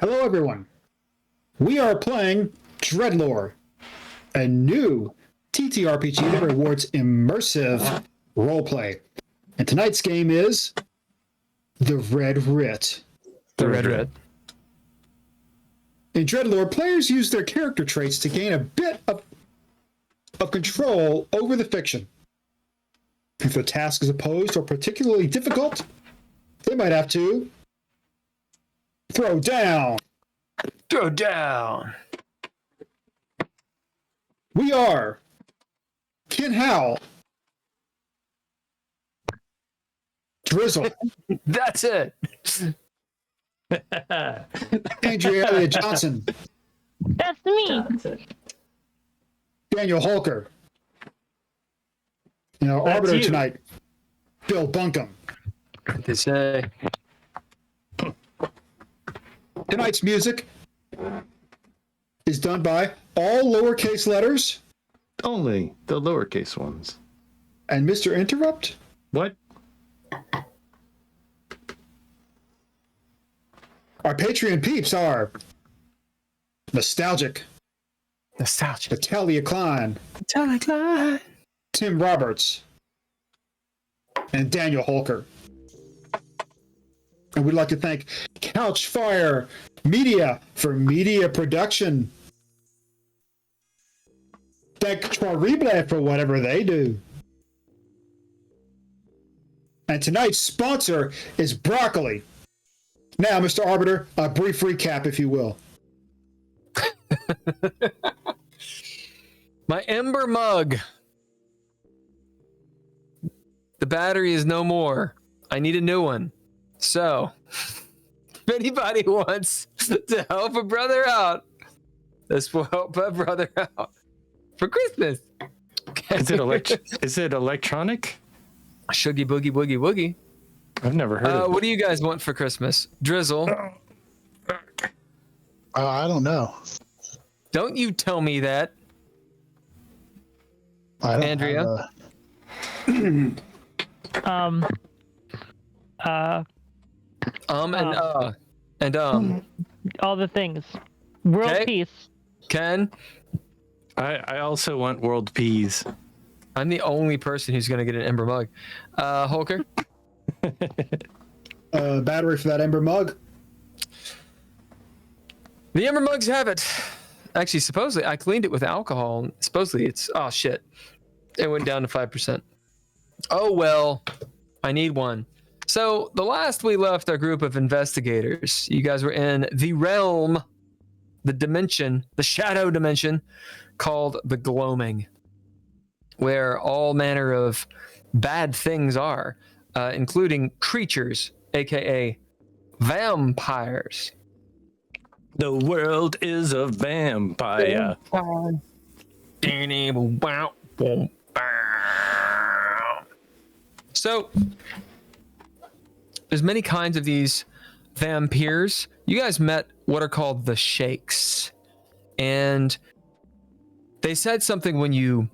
Hello, everyone. We are playing DreadLore, a new ttrpg that rewards immersive roleplay. And tonight's game is the Red Writ. The Red Writ. In DreadLore, players use their character traits to gain a bit of control over the fiction. If the task is opposed or particularly difficult, they might have to throw down. Throw down. We are Howl, Drizzle, That's it. Andrea Elliott-Johnson, That's me. Daniel Holker, and our That's arbiter you. tonight, Bill Bunkum. They say. Tonight's music is done by all lowercase letters Only the lowercase ones. and Mr. Interrupt. What? Our Patreon peeps are Nostalgic, Nostalgia. Natalia Cline, Natalia Cline. Tim Roberts, and Daniel Holker. And we'd like to thank Couchfire Media for media production. Thank Trois for whatever they do. And tonight's sponsor is Broccoli. Now, Mr. Arbiter, a brief recap, if you will. My Ember mug. The battery is no more. I need a new one. So, if anybody wants to help a brother out, this will help a brother out for Christmas. Is it electronic? Shoogie boogie boogie woogie. I've never heard of it. What do you guys want for Christmas? Drizzle. I don't know. Don't you tell me that. I don't Andrea? have All the things. World Okay. peace. Ken, I also want world peas. I'm the only person who's going to get an Ember mug. Holker? Battery for that Ember mug. The Ember mugs have it. Actually, supposedly, I cleaned it with alcohol. Supposedly, it's... Oh, shit. It went down to 5%. Oh, well. I need one. So, the last we left our group of investigators, you guys were in the realm, the dimension, the shadow dimension, called the Gloaming, where all manner of bad things are, including creatures, a.k.a. vampires. The world is a vampire. So, there's many kinds of these vampires. You guys met what are called the Shakes. And they said something when you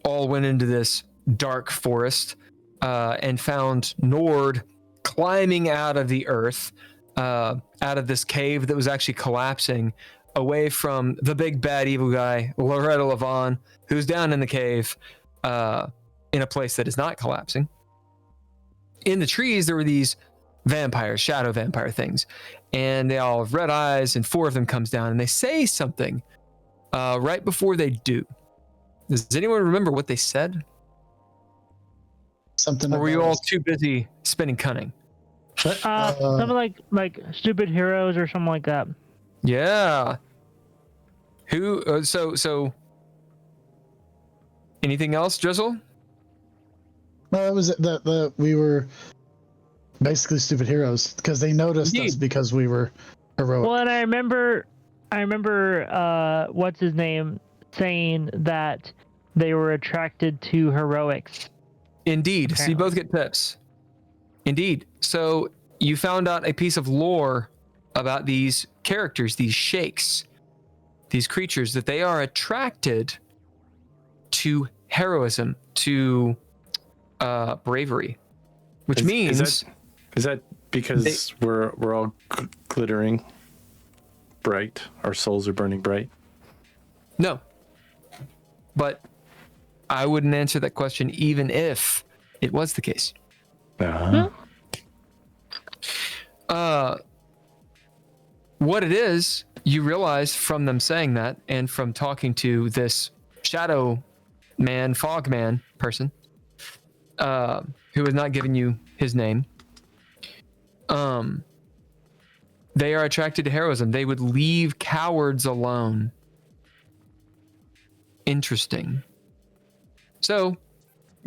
all went into this dark forest and found Nord climbing out of the earth, out of this cave that was actually collapsing away from the big bad evil guy, Loretta Levon, who's down in the cave in a place that is not collapsing. In the trees, there were these vampires, shadow vampire things, and they all have red eyes, and 4 of them comes down, and they say something right before they do. Does anyone remember what they said? something. Or were you about- all too busy spending cunning? Something like stupid heroes or something like that. Yeah. Who? So. Anything else, Drizzle? No, it was that we were basically stupid heroes because they noticed us Indeed. because we were heroic. Well, and I remember what's his name saying that they were attracted to heroics. Indeed. So you both get tips. Indeed. So you found out a piece of lore about these characters, these Shakes, these creatures, that they are attracted to heroism, to bravery, which means is that because we're all glittering? bright. Our souls are burning bright. No. But I wouldn't answer that question even if it was the case. Uh-huh. What it is, you realize from them saying that and from talking to this shadow man, fog man person, who has not given you his name, they are attracted to heroism. They would leave cowards alone. Interesting. So,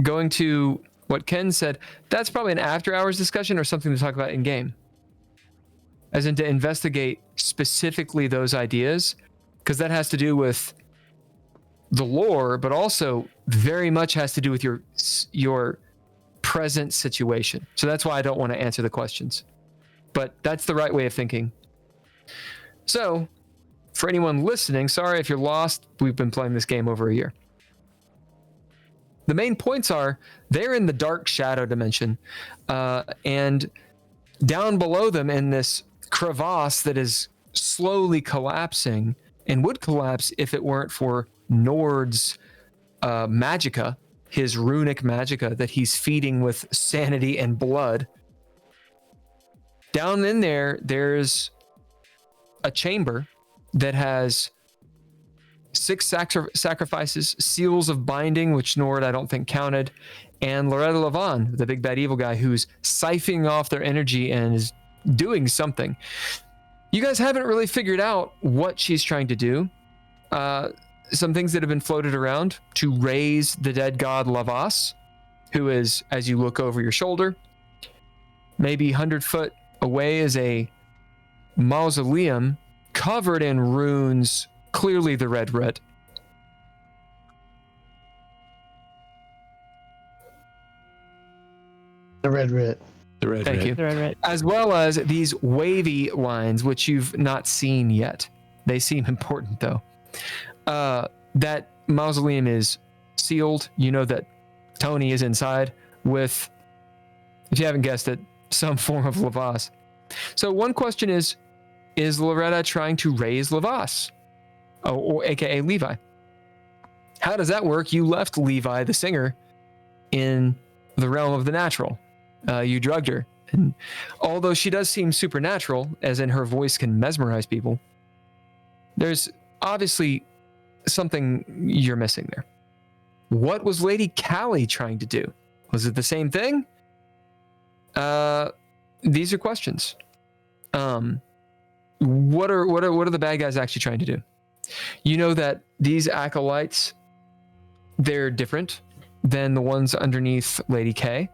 going to what Ken said, that's probably an after-hours discussion or something to talk about in-game. As in to investigate specifically those ideas, because that has to do with the lore, but also very much has to do with your present situation. So that's why I don't want to answer the questions. But that's the right way of thinking. So, for anyone listening, sorry if you're lost. We've been playing this game over a year. The main points are they're in the dark shadow dimension, and down below them in this crevasse that is slowly collapsing and would collapse if it weren't for Nord's magicka, his runic magicka that he's feeding with sanity and blood. Down in there, there's a chamber that has 6 sacrifices, seals of binding, which Nord I don't think counted, and Loretta Levon, the big bad evil guy, who's siphoning off their energy and is doing something. You guys haven't really figured out what she's trying to do. Some things that have been floated around to raise the dead god Lavas, who is, as you look over your shoulder, maybe 100 foot away is a mausoleum covered in runes, clearly the red Writ. The red Writ. The red Thank Writ. you. Right. As well as these wavy lines, which you've not seen yet. They seem important, though. That mausoleum is sealed. You know that Tony is inside with, if you haven't guessed it, some form of Lavas. So one question is Loretta trying to raise Lavas? Or aka Levi? How does that work? You left Levi, the singer, in the realm of the natural. You drugged her. And although she does seem supernatural, as in her voice can mesmerize people, there's obviously something you're missing there. What was Lady Callie trying to do? Was it the same thing? These are questions. What are the bad guys actually trying to do? You know that these acolytes, they're different than the ones underneath Lady K.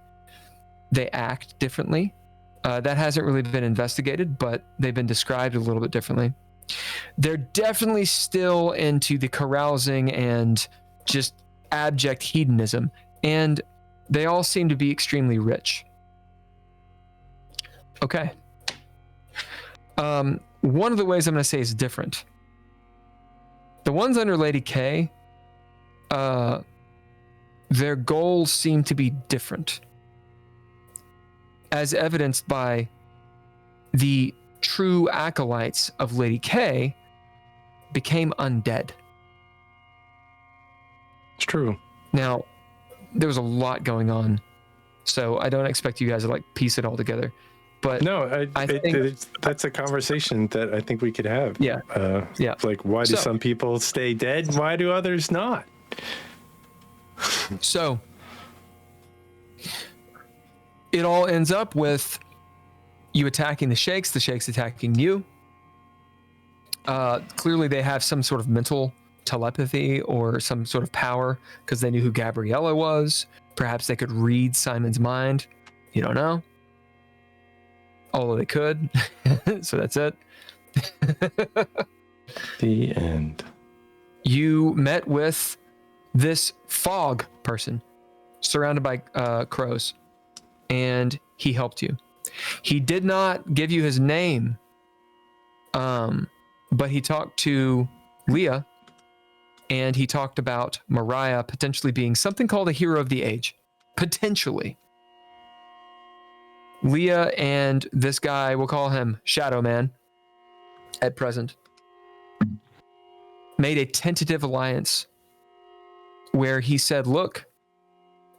They act differently. That hasn't really been investigated, but they've been described a little bit differently. They're definitely still into the carousing and just abject hedonism, and they all seem to be extremely rich. Okay. One of the ways I'm going to say is different. The ones under Lady K, their goals seem to be different, as evidenced by the true acolytes of Lady K became undead. It's true. Now, there was a lot going on, so I don't expect you guys to like piece it all together. But No, I think that's a conversation that I think we could have. Yeah. Yeah. Like, why do So- some people stay dead? Why do others not? So it all ends up with you attacking the Shakes attacking you. Clearly they have some sort of mental telepathy or some sort of power because they knew who Gabriella was. Perhaps they could read Simon's mind. You don't know. Although they could. So that's it. The end. You met with this fog person surrounded by crows, and he helped you. He did not give you his name, but he talked to Leah, and he talked about Mariah potentially being something called a hero of the age. Potentially. Leah and this guy, we'll call him Shadow Man at present, made a tentative alliance where he said, look,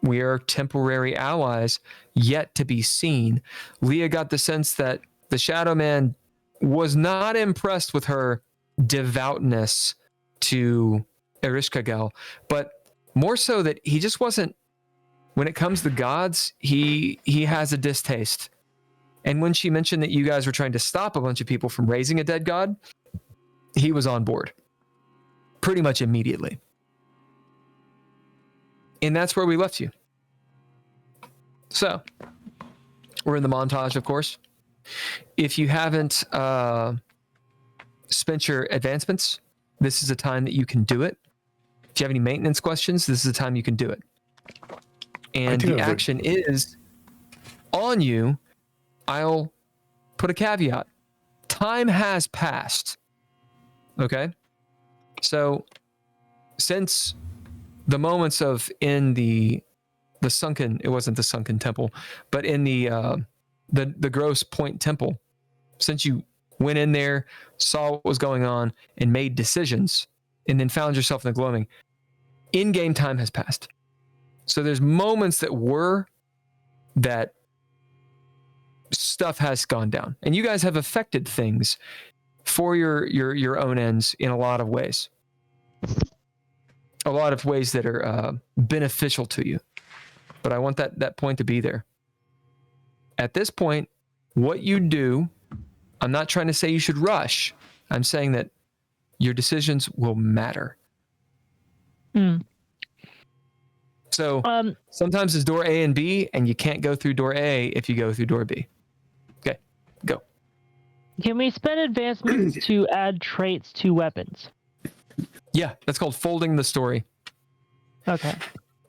we are temporary allies yet to be seen. Leah got the sense that the Shadow Man was not impressed with her devoutness to Ereshkigal, but more so that he just wasn't, when it comes to gods, he has a distaste. And when she mentioned that you guys were trying to stop a bunch of people from raising a dead god, he was on board pretty much immediately. And that's where we left you. So, we're in the montage, of course. If you haven't spent your advancements, this is a time that you can do it. If you have any maintenance questions, this is a time you can do it. And the action is on you. I'll put a caveat. Time has passed. Okay? So, since the moments of in the sunken, it wasn't the sunken temple, but in the Gross Point Temple, since you went in there, saw what was going on, and made decisions, and then found yourself in the gloaming, in-game time has passed. So there's moments that stuff has gone down, and you guys have affected things for your own ends in a lot of ways. A lot of ways that are beneficial to you. But I want that point to be there. At this point, what you do, I'm not trying to say you should rush. I'm saying that your decisions will matter. So sometimes it's door A and B, and you can't go through door A if you go through door B. Okay, go. Can we spend advancements to add traits to weapons? Yeah, that's called folding the story. Okay.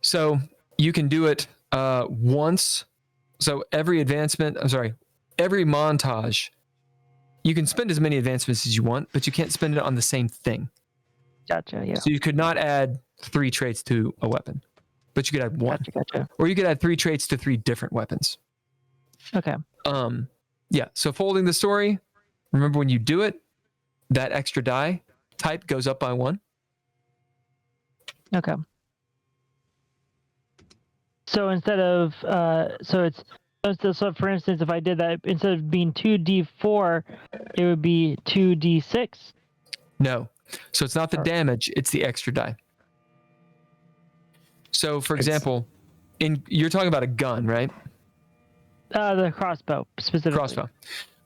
So you can do it once. So every montage, you can spend as many advancements as you want, but you can't spend it on the same thing. Gotcha, yeah. So you could not add 3 traits to a weapon, but you could add 1. Gotcha. Or you could add 3 traits to 3 different weapons. Okay. Yeah, so folding the story, remember when you do it, that extra die type goes up by 1. Okay. So instead of so for instance, if I did that, instead of being 2d4, it would be 2d6. No. So it's not the damage, it's the extra die. So for example, you're talking about a gun, right? The crossbow specifically. Crossbow.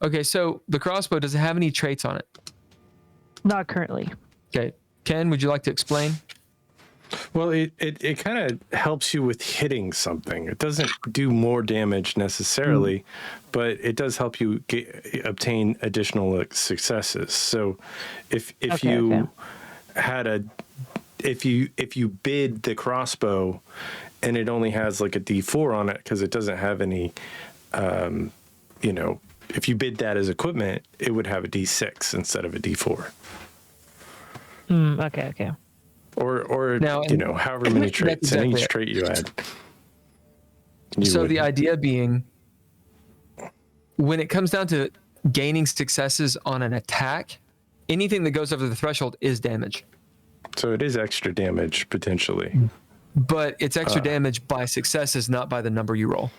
Okay, so the crossbow, does it have any traits on it? Not currently. Okay. Ken, would you like to explain? Well, it kind of helps you with hitting something. It doesn't do more damage necessarily, but it does help you obtain additional successes. So if you bid the crossbow and it only has like a D4 on it because it doesn't have any, if you bid that as equipment, it would have a D6 instead of a D4. Okay. Or now, however many traits, exactly. And each trait you add. So the idea being, when it comes down to gaining successes on an attack, anything that goes over the threshold is damage. So it is extra damage, potentially. But it's extra damage by successes, not by the number you roll.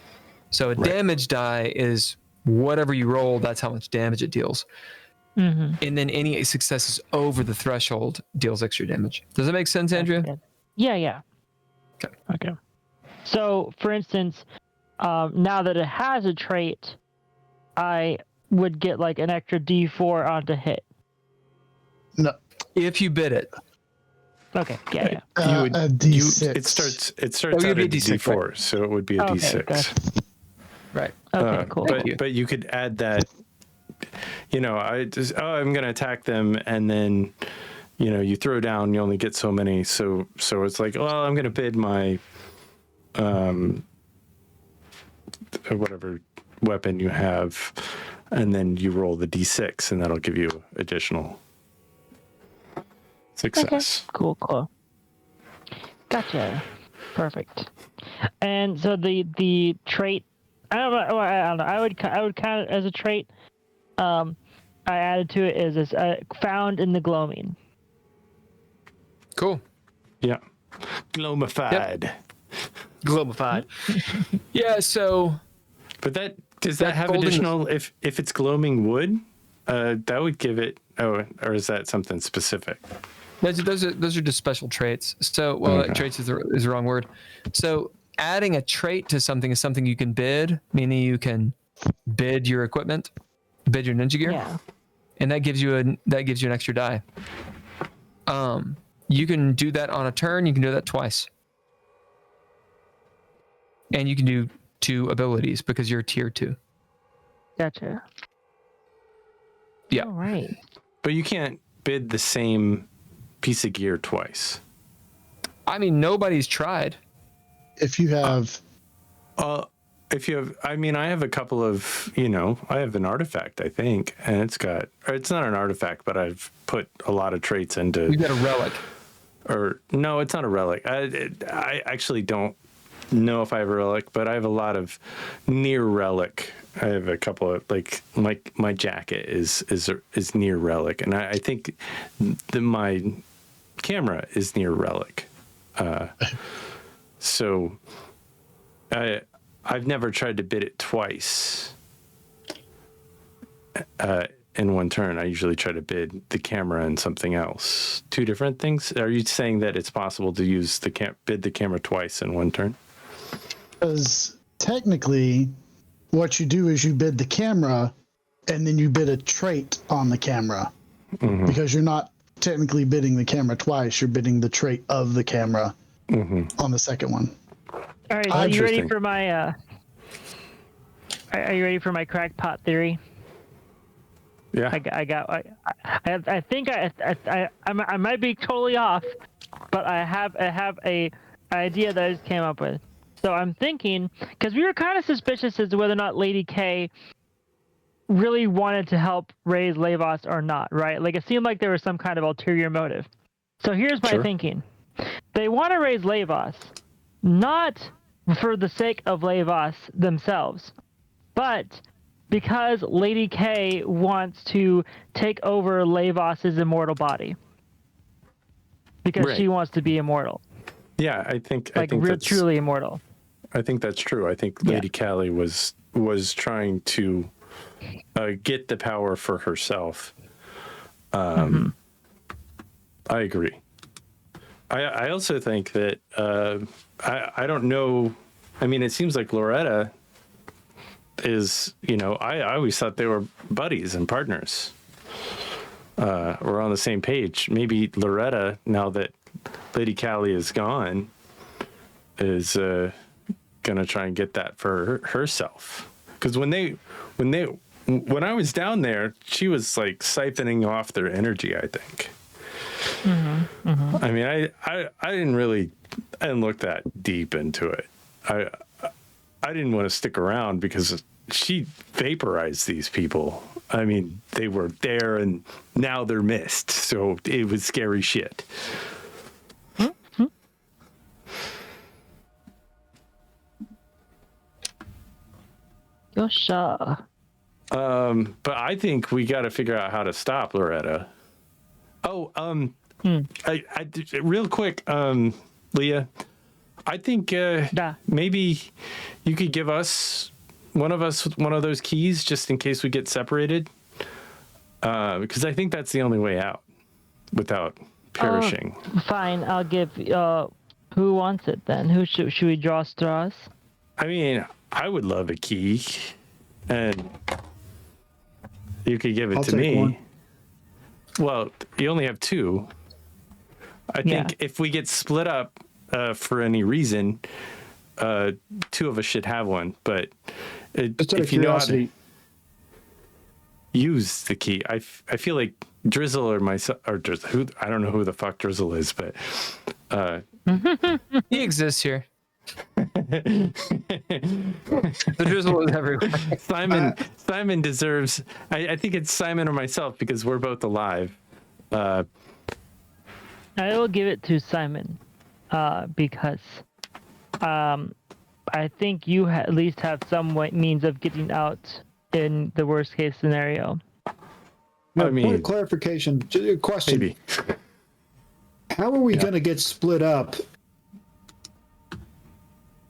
So a damage die is whatever you roll, that's how much damage it deals. Mm-hmm. And then any successes over the threshold deals extra damage. Does that make sense, Andrea? Yeah. Okay. So, for instance, now that it has a trait, I would get like an extra D4 onto hit. No. If you bid it. Okay. Yeah. A D6. It starts out at D4, right? So it would be a D6. Gotcha. Right. Okay. Cool. But you could add that. I'm going to attack them, and then, you throw down, you only get so many. So it's like, well, I'm going to bid my, whatever weapon you have, and then you roll the D6, and that'll give you additional success. Okay. Cool. Gotcha. Perfect. And so the trait, I don't know. I would count it as a trait. I added to it is found in the gloaming. Cool. Yeah. Glomified. Globified. Yeah, so But does that have folding- additional if it's gloaming wood? That would give it or is that something specific? those are just special traits. So traits is the wrong word. So adding a trait to something is something you can bid, meaning you can bid your equipment, bid your ninja gear. Yeah. And that gives you an extra die. You can do that on a turn, you can do that twice. And you can do 2 abilities because you're tier 2. Gotcha. Yeah. All right. But you can't bid the same piece of gear twice. I mean, nobody's tried. If you have, If you have, I mean, I have a couple of, I have an artifact, I think, and it's not an artifact, but I've put a lot of traits into. You got a relic. Or no, it's not a relic. I actually don't know if I have a relic, but I have a lot of near relic. I have a couple of my jacket is near relic, and I think my camera is near relic. So I've never tried to bid it twice in one turn. I usually try to bid the camera and something else. 2 different things? Are you saying that it's possible to use bid the camera twice in one turn? because technically, what you do is you bid the camera, and then you bid a trait on the camera, because you're not technically bidding the camera twice. You're bidding the trait of the camera on the second one. All right. So are you ready Interesting. for my? Are you ready for my crackpot theory? Yeah. I think I might be totally off, but I have a idea that I just came up with. So I'm thinking, because we were kind of suspicious as to whether or not Lady K really wanted to help raise Lavos or not, right? Like it seemed like there was some kind of ulterior motive. So here's my thinking: they want to raise Lavos, not for the sake of Lavos themselves, but because Lady K wants to take over Lavos's immortal body. Because she wants to be immortal. Yeah, I think that's truly immortal. I think that's true. I think Lady Callie was trying to get the power for herself. I agree. I also think that I don't know. I mean, it seems like Loretta is, I always thought they were buddies and partners. We're on the same page. Maybe Loretta, now that Lady Callie is gone, is gonna try and get that for herself. Because when I was down there, she was like siphoning off their energy, I think. I mean, I didn't look that deep into it. I didn't want to stick around because she vaporized these people. I mean, they were there and now they're missed. So it was scary shit. Yosha. But I think we got to figure out how to stop Loretta. Oh, real quick, Leah, I think maybe you could give one of those keys just in case we get separated. Because I think that's the only way out without perishing. Fine, I'll give. Who wants it then? Who should we draw straws? I mean, I would love a key, and you could give it I'll to take me. one. Well, you only have 2. I think if we get split up for any reason, 2 of us should have one. But Just out of if you know how to curiosity, use the key, I feel like Drizzle or myself, or Drizzle, I don't know who the fuck Drizzle is, but He exists here. The Drizzle is everywhere. Simon deserves. I think it's Simon or myself because we're both alive. I will give it to Simon, because I think you at least have some means of getting out in the worst case scenario. no, I mean, point of clarification, question. maybe. How are we going to get split up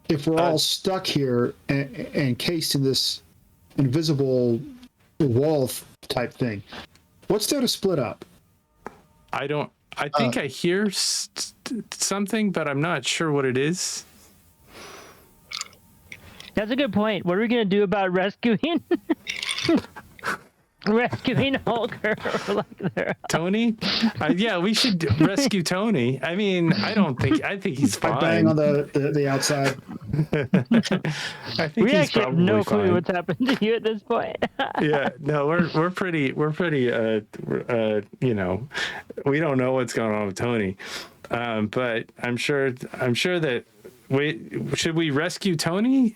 if we're all stuck here and encased in this invisible wall type thing? What's there to split up? I think I hear something, but I'm not sure what it is. That's a good point. What are we gonna do about rescuing Holger? Tony? Yeah, we should rescue Tony. I mean, I think he's fine. Bang on the outside. I think we he's actually have probably no clue fine. what's happened to you at this point. Yeah, no, we're pretty you know, we don't know what's going on with Tony. But I'm sure that should we rescue Tony?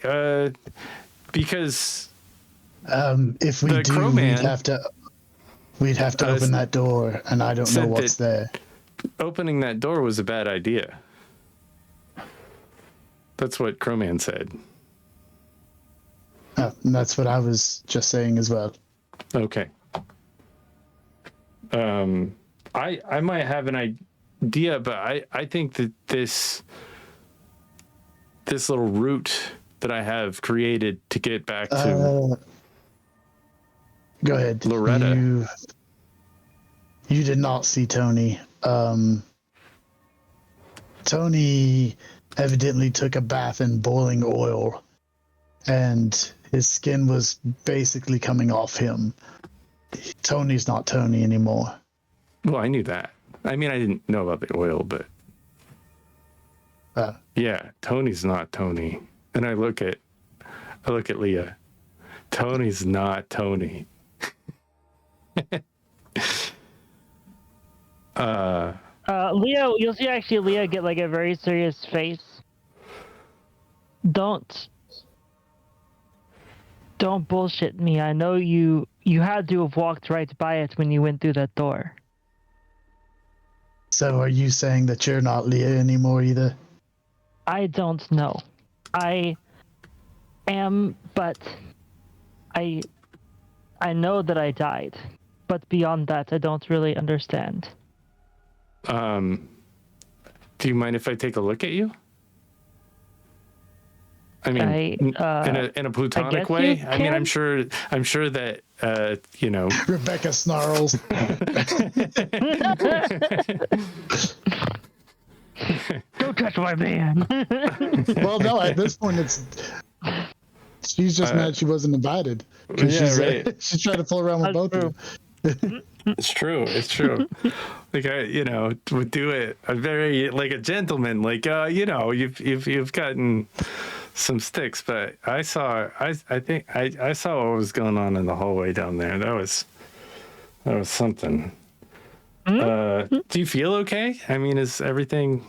Because if we do, we'd have to open that door, and I don't know what's there. Opening that door was a bad idea. That's what Crowman said. And that's what I was just saying as well. Okay. I might have an idea, but I think that this little route that I have created to get back to go ahead, Loretta. You did not see Tony. Tony evidently took a bath in boiling oil, and his skin was basically coming off him. Tony's not Tony anymore. Well, I knew that. I mean, I didn't know about the oil, but yeah, Tony's not Tony. And I look at Leah. Tony's not Tony. Leo, you'll see actually Leah get like a very serious face. Don't bullshit me. I know you had to have walked right by it when you went through that door. So are you saying that you're not Leah anymore either? I don't know. I am, but I know that I died. But beyond that, I don't really understand. Do you mind if I take a look at you? I mean, in a plutonic way. I mean, I'm sure that you know. Rebecca snarls. Don't touch my man. Well, no. At this point, she's just mad she wasn't invited. Yeah, right. She's trying to fool around with both of you. It's true. Like I, you know, would do it a very like a gentleman. Like you know, you've gotten some sticks, but I saw what was going on in the hallway down there. That was something. Do you feel okay? I mean, is everything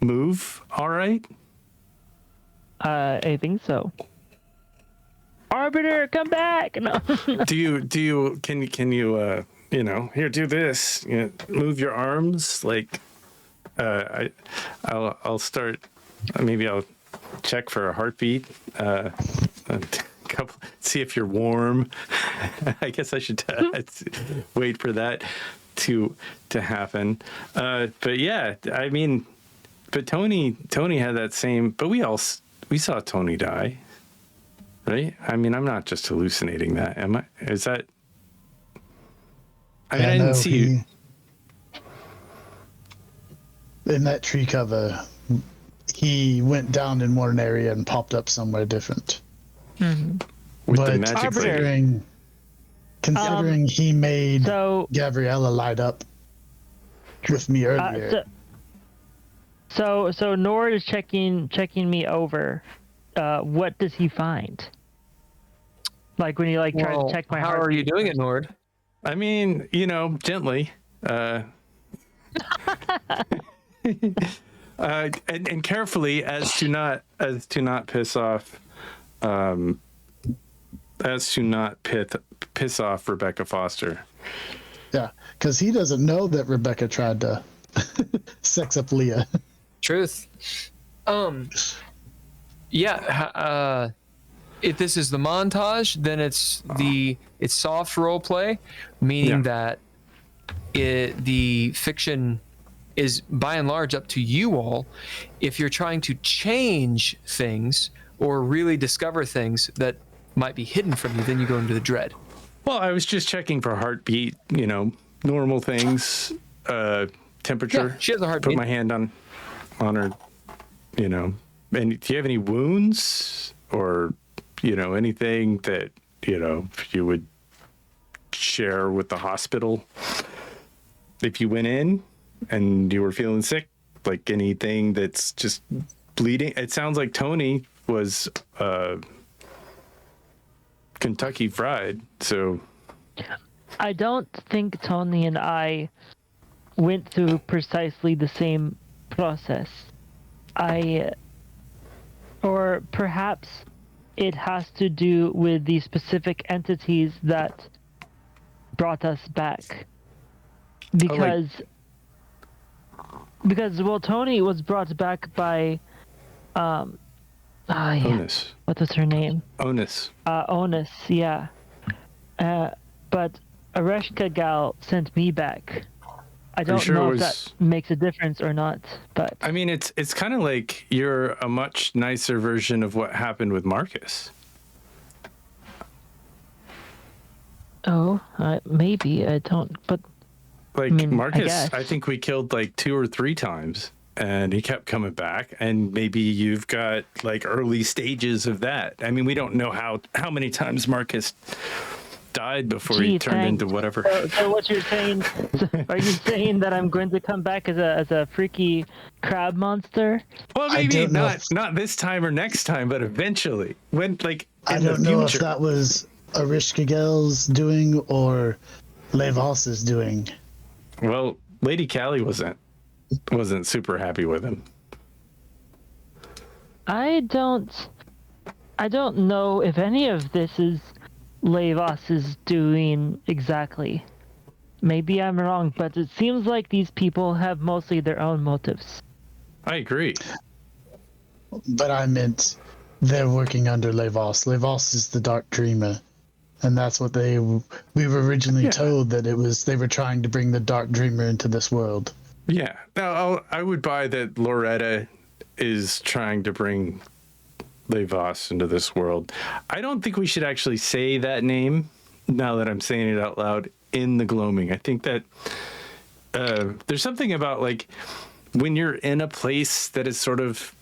move all right? I think so. Arbiter, come back! No. Can you you know, here, do this. You know, move your arms. Like I'll start. Maybe I'll check for a heartbeat. See if you're warm. I guess I should wait for that to happen. But yeah, I mean, but Tony had that same. But we saw Tony die, right? I mean, I'm not just hallucinating that, am I? Is that? I mean, I didn't see you in that tree cover. He went down in one area and popped up somewhere different. With but the magic considering he made Gabriella light up with me earlier. So Nord is checking me over. What does he find? Like when he tries to check my heart. How are you doing it, Nord? I mean, you know, gently. And carefully as to not piss off piss off Rebecca Foster. Yeah, because he doesn't know that Rebecca tried to sex up Leah. Truth. Yeah. If this is the montage, then it's soft role play, meaning that the fiction is by and large up to you all. If you're trying to change things or really discover things that might be hidden from you, then you go into the dread. Well, I was just checking for heartbeat, normal things, temperature. Yeah, she has a heartbeat. Put my hand on her, And do you have any wounds or, anything that, you would share with the hospital if you went in and you were feeling sick? Like anything that's just bleeding? It sounds like Tony was Kentucky Fried, so I don't think Tony and I went through precisely the same process. Or perhaps it has to do with the specific entities that brought us back. Because Tony was brought back by Onus. What was her name? Onus. Onus, yeah. But Areshka gal sent me back. I don't know if that makes a difference or not, but I mean, it's kind of like you're a much nicer version of what happened with Marcus. Maybe I don't. But like Marcus, I think we killed like 2 or 3 times, and he kept coming back. And maybe you've got like early stages of that. I mean, we don't know how many times Marcus died before he turned into whatever. So what you're saying? Are you saying that I'm going to come back as a freaky crab monster? Well, maybe not this time or next time, but eventually. When I don't know if that was Arishka Gel's doing or Levos's doing. Well, Lady Callie wasn't super happy with him. I don't know if any of this is Levos is doing exactly. Maybe I'm wrong, but it seems like these people have mostly their own motives. I agree. But I meant they're working under Levos. Levos is the Dark Dreamer. And that's what we were originally told, that they were trying to bring the Dark Dreamer into this world. Yeah. Now, I would buy that Loretta is trying to bring Levos into this world. I don't think we should actually say that name now that I'm saying it out loud in the gloaming. I think that there's something about like when you're in a place that is sort of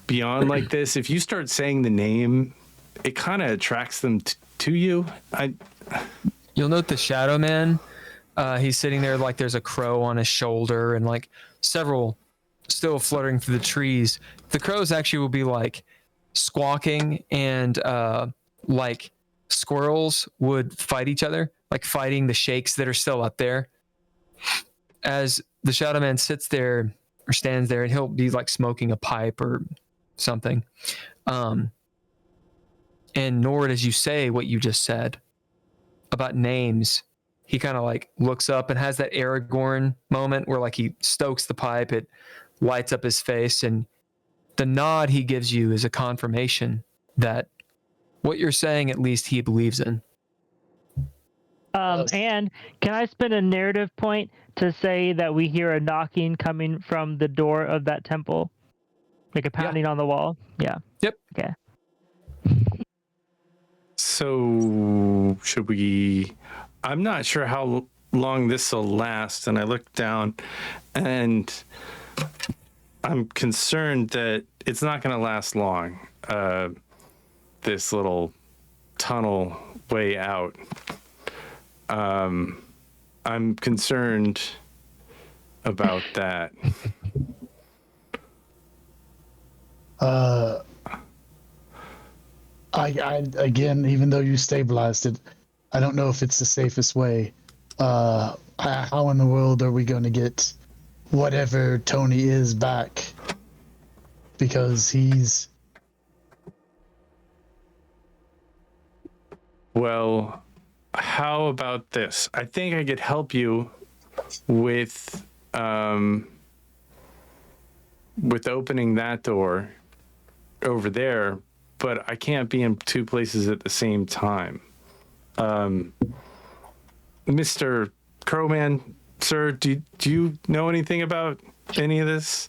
beyond like this, if you start saying the name, it kind of attracts them to you. You'll note the Shadow Man. He's sitting there like there's a crow on his shoulder and like several still fluttering through the trees. The crows actually will be like squawking and like squirrels would fight each other, like fighting the shakes that are still up there. As the Shadow Man sits there or stands there, and he'll be like smoking a pipe or something. And Nord, as you say what you just said about names, he kind of like looks up and has that Aragorn moment where like he stokes the pipe, it lights up his face, and the nod he gives you is a confirmation that what you're saying, at least he believes in. And can I spend a narrative point to say that we hear a knocking coming from the door of that temple? Like a pounding on the wall? Yeah. Yep. Okay. So should we... I'm not sure how long this will last, and I look down and I'm concerned that it's not going to last long, this little tunnel way out. I'm concerned about that. I again, even though you stabilized it, I don't know if it's the safest way. How in the world are we going to get whatever Tony is back? Because he's... Well, how about this? I think I could help you with opening that door over there, but I can't be in 2 places at the same time. Mr. Crowman, sir, do you know anything about any of this?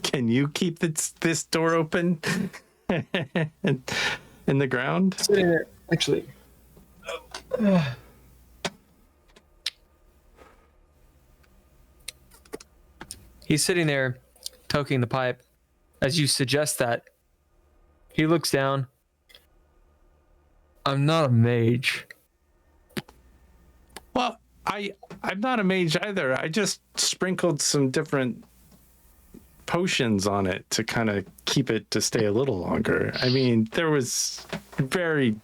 Can you keep this door open in the ground? Sitting there, actually. He's sitting there, toking the pipe. As you suggest that, he looks down. I'm not a mage. Well, I'm not a mage either. I just sprinkled some different potions on it to kind of keep it to stay a little longer. I mean, there was very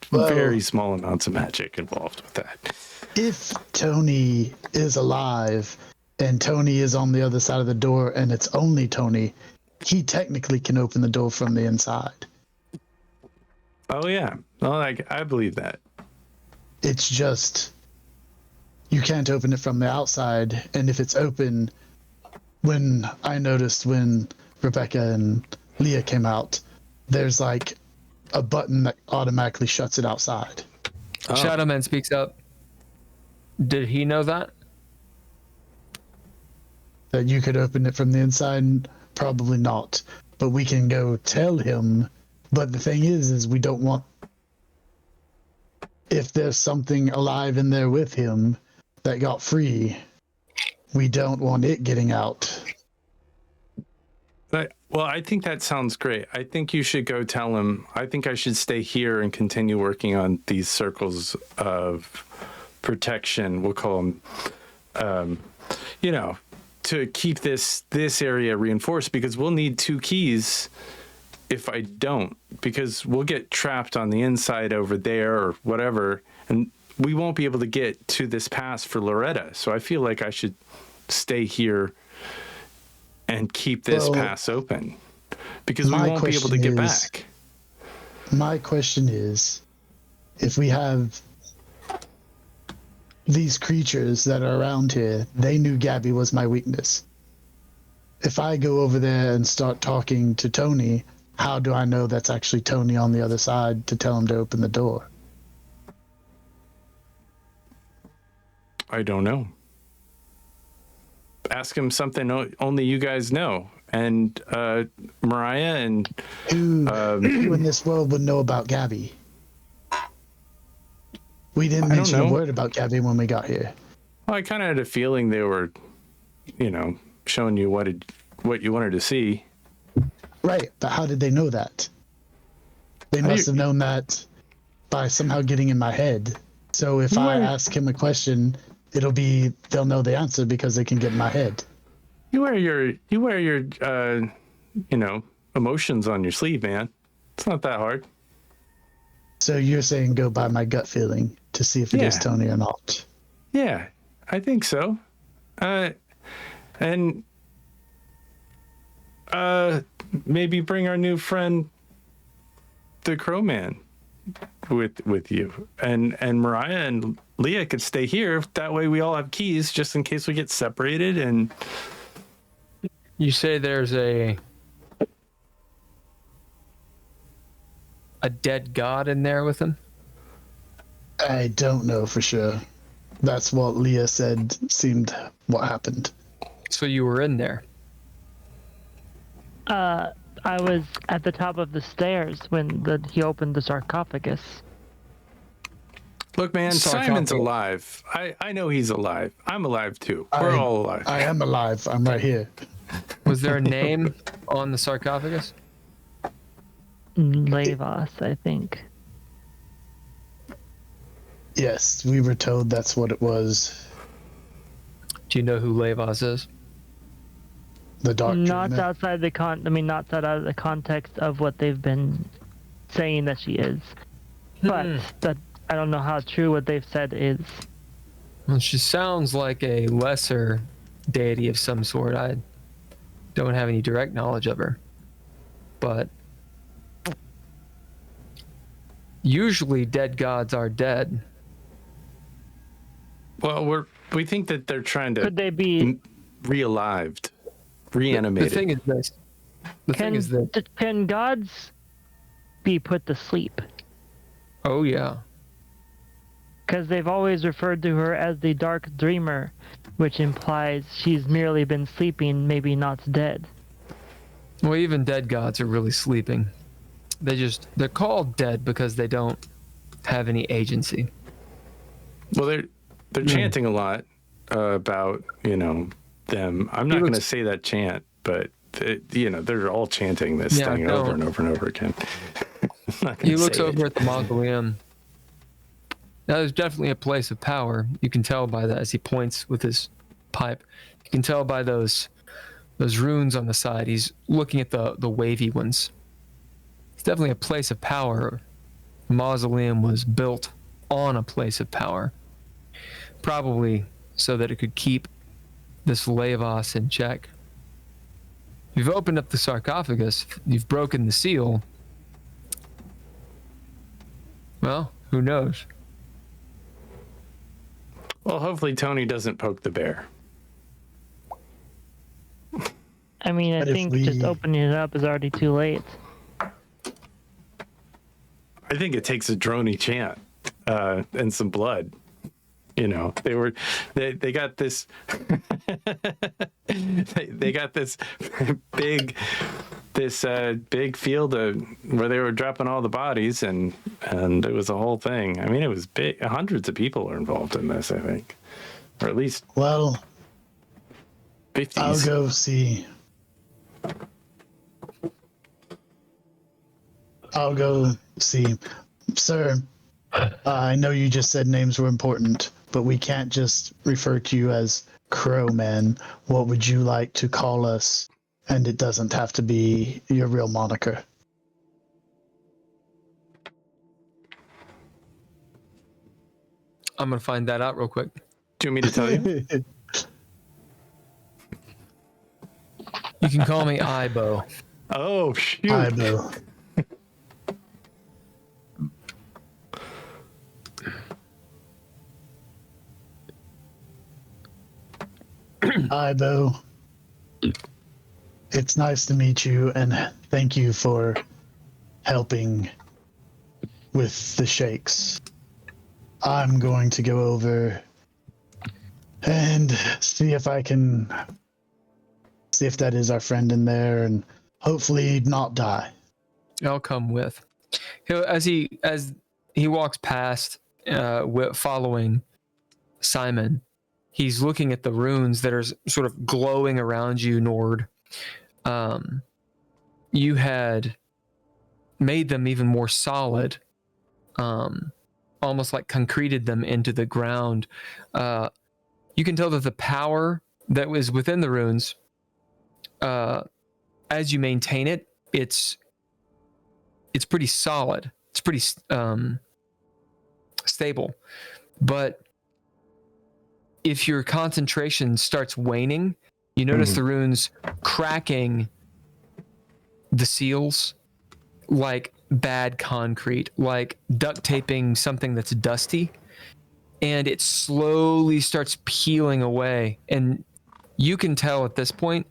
small amounts of magic involved with that. If Tony is alive and Tony is on the other side of the door and it's only Tony, he technically can open the door from the inside. Oh yeah, well, I believe that. It's just you can't open it from the outside, and if it's open, when I noticed when Rebecca and Leah came out, there's like a button that automatically shuts it outside. Oh. Shadowman speaks up. Did he know that? That you could open it from the inside? Probably not. But we can go tell him. But the thing is we don't want... If there's something alive in there with him that got free, we don't want it getting out. Well, I think that sounds great. I think you should go tell him. I think I should stay here and continue working on these circles of protection. We'll call them, to keep this area reinforced, because we'll need 2 keys if I don't, because we'll get trapped on the inside over there or whatever, and we won't be able to get to this pass for Loretta. So I feel like I should stay here and keep this pass open, because we won't be able to get back. My question is, if we have these creatures that are around here, they knew Gabby was my weakness. If I go over there and start talking to Tony, how do I know that's actually Tony on the other side to tell him to open the door? I don't know. Ask him something only you guys know. And Mariah and... Who in this world would know about Gabby? We didn't mention a word about Gabby when we got here. Well, I kind of had a feeling they were, showing you what you wanted to see. Right, but how did they know that? They must have known that by somehow getting in my head. So if I ask him a question, they'll know the answer because they can get in my head. You wear your emotions on your sleeve, man. It's not that hard. So you're saying go by my gut feeling to see if it is Tony or not? Yeah, I think so. And maybe bring our new friend, the Crowman, with you, and Mariah and Leah could stay here. That way, we all have keys just in case we get separated. And you say there's a dead god in there with him? I don't know for sure. That's what Leah said seemed what happened. So you were in there? I was at the top of the stairs when he opened the sarcophagus. Look, man, Simon's alive. I know he's alive. I'm alive too. We're all alive. I am alive. I'm right here. Was there a name on the sarcophagus? Levos, I think. Yes, we were told that's what it was. Do you know who Levos is? The doctor. Not outside the not out of the context of what they've been saying that she is. But that I don't know how true what they've said is. Well, she sounds like a lesser deity of some sort. I don't have any direct knowledge of her. But usually dead gods are dead. Well, we think that they're trying to... Could they be... Realived. Reanimated. The thing is this. Can gods be put to sleep? Oh, yeah. Because they've always referred to her as the Dark Dreamer. which implies she's merely been sleeping, maybe not dead. Well, even dead gods are really sleeping. They're called dead because they don't have any agency. Well, they're chanting a lot about, them. I'm not going to say that chant, but they're all chanting this thing over and over and over again. He looks over at the mausoleum. Now, there's definitely a place of power. You can tell by that as he points with his pipe. You can tell by those runes on the side. He's looking at the wavy ones. It's definitely a place of power. The mausoleum was built on a place of power, probably so that it could keep this Levos in check. You've opened up the sarcophagus. You've broken the seal. Well, who knows? Well, hopefully Tony doesn't poke the bear. I mean, I think just opening it up is already too late. I think it takes a droney chant and some blood. They got this they got this big field where they were dropping all the bodies, and it was a whole thing. I mean, it was big. Hundreds of people are involved in this, I think, or at least 50s. I'll go see. Sir, I know you just said names were important, but we can't just refer to you as Crowman. What would you like to call us? And it doesn't have to be your real moniker. I'm going to find that out real quick. Do you want me to tell you? You can call me Ibo. Oh, shoot. Ibo. Ibo. It's nice to meet you, and thank you for helping with the shakes. I'm going to go over and see if that is our friend in there, and hopefully not die. I'll come with. As he walks past, following Simon, he's looking at the runes that are sort of glowing around you, Nord. You had made them even more solid, almost like concreted them into the ground. You can tell that the power that was within the runes, as you maintain it, it's pretty solid. It's pretty stable. But if your concentration starts waning, you notice the runes cracking the seals like bad concrete, like duct taping something that's dusty, and it slowly starts peeling away. And you can tell at this point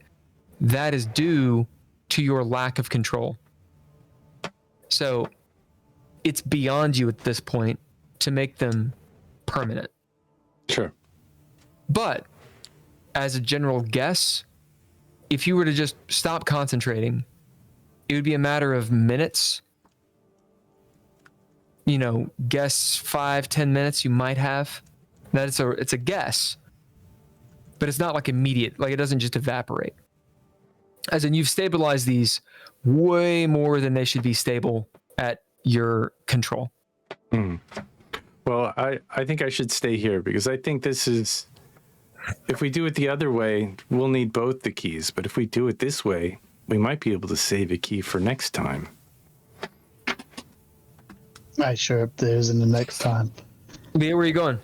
that is due to your lack of control. So it's beyond you at this point to make them permanent. Sure. But as a general guess, if you were to just stop concentrating, it would be a matter of minutes. Guess 5-10 minutes you might have. It's a guess, but it's not like immediate. Like, it doesn't just evaporate. As in, you've stabilized these way more than they should be stable at your control. Well, I think I should stay here, because I think this is, if we do it the other way, we'll need both the keys. But if we do it this way, we might be able to save a key for next time. I sure hope there isn't the next time. Leah, where are you going?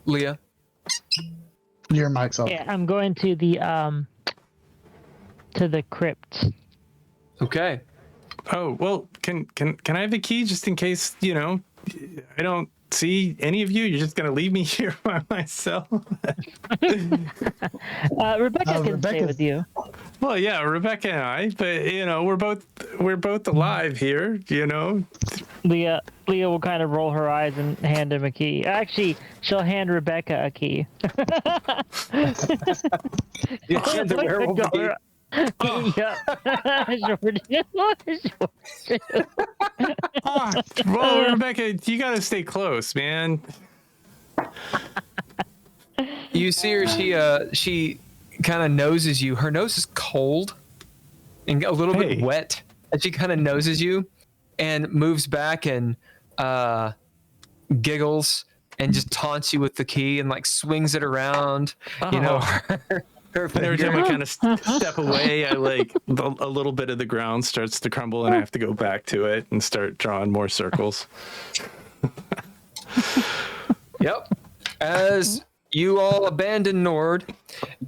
Leah? Your mic's off. Yeah, I'm going to the crypt. Okay. Oh, well, can I have the key just in case, I don't see any of you? You're just going to leave me here by myself? Rebecca can stay with you. Well, yeah, Rebecca and I, but we're both alive here, Leah will kind of roll her eyes and hand him a key. Actually, she'll hand Rebecca a key. You hand the werewolf key. Well, Rebecca, you gotta stay close, man. You see her, she kind of noses you. Her nose is cold and a little bit wet. And she kind of noses you and moves back and giggles and just taunts you with the key and like swings it around. You know, and every time I kind of step away, I like a little bit of the ground starts to crumble and I have to go back to it and start drawing more circles. Yep. As you all abandon Nord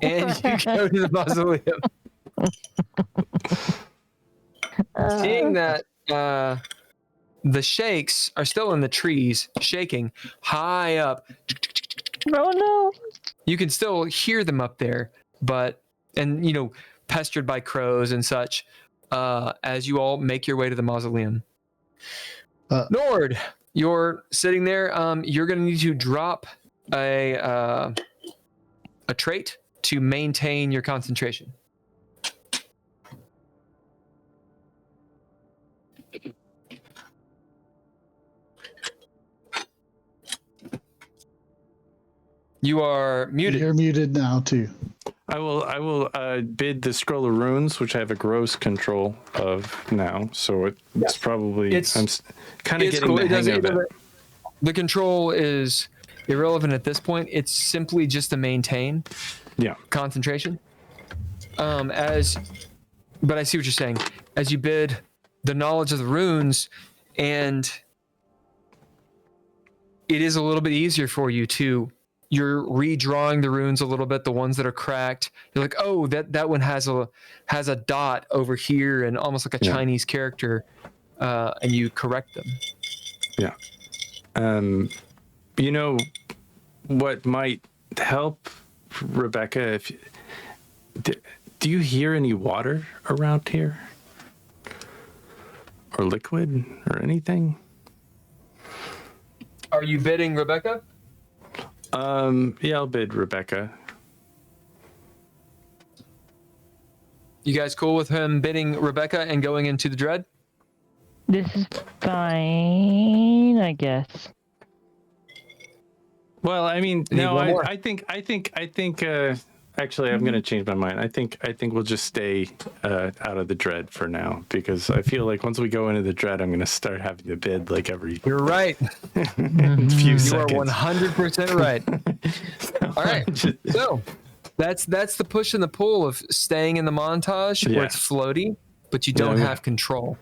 and you go to the mausoleum. Seeing that the shakes are still in the trees, shaking high up. Oh no. You can still hear them up there, but, and you know, pestered by crows and such, as you all make your way to the mausoleum. Nord, you're sitting there. You're going to need to drop a trait to maintain your concentration. You are muted. You're muted now too. I will bid the scroll of runes, which I have a gross control of now. So it's probably I'm kind of getting the hang of it. The control is irrelevant at this point. It's simply just to maintain concentration. But I see what you're saying. As you bid the knowledge of the runes, and it is a little bit easier for you to. You're redrawing the runes a little bit, the ones that are cracked. You're like, oh, that one has a dot over here and almost like a Chinese character, and you correct them. Yeah. You know what might help, Rebecca? Do you hear any water around here, or liquid, or anything? Are you bidding Rebecca? Yeah, I'll bid Rebecca. You guys cool with him bidding Rebecca and going into the Dread? This is fine, I guess. Well, I mean, no, I think. Actually, I'm going to change my mind. I think we'll just stay out of the Dread for now, because I feel like once we go into the Dread, I'm going to start having to bid like every. You're right. few seconds. You are 100% right. All right. So that's the push and the pull of staying in the montage where it's floaty, but you don't have control.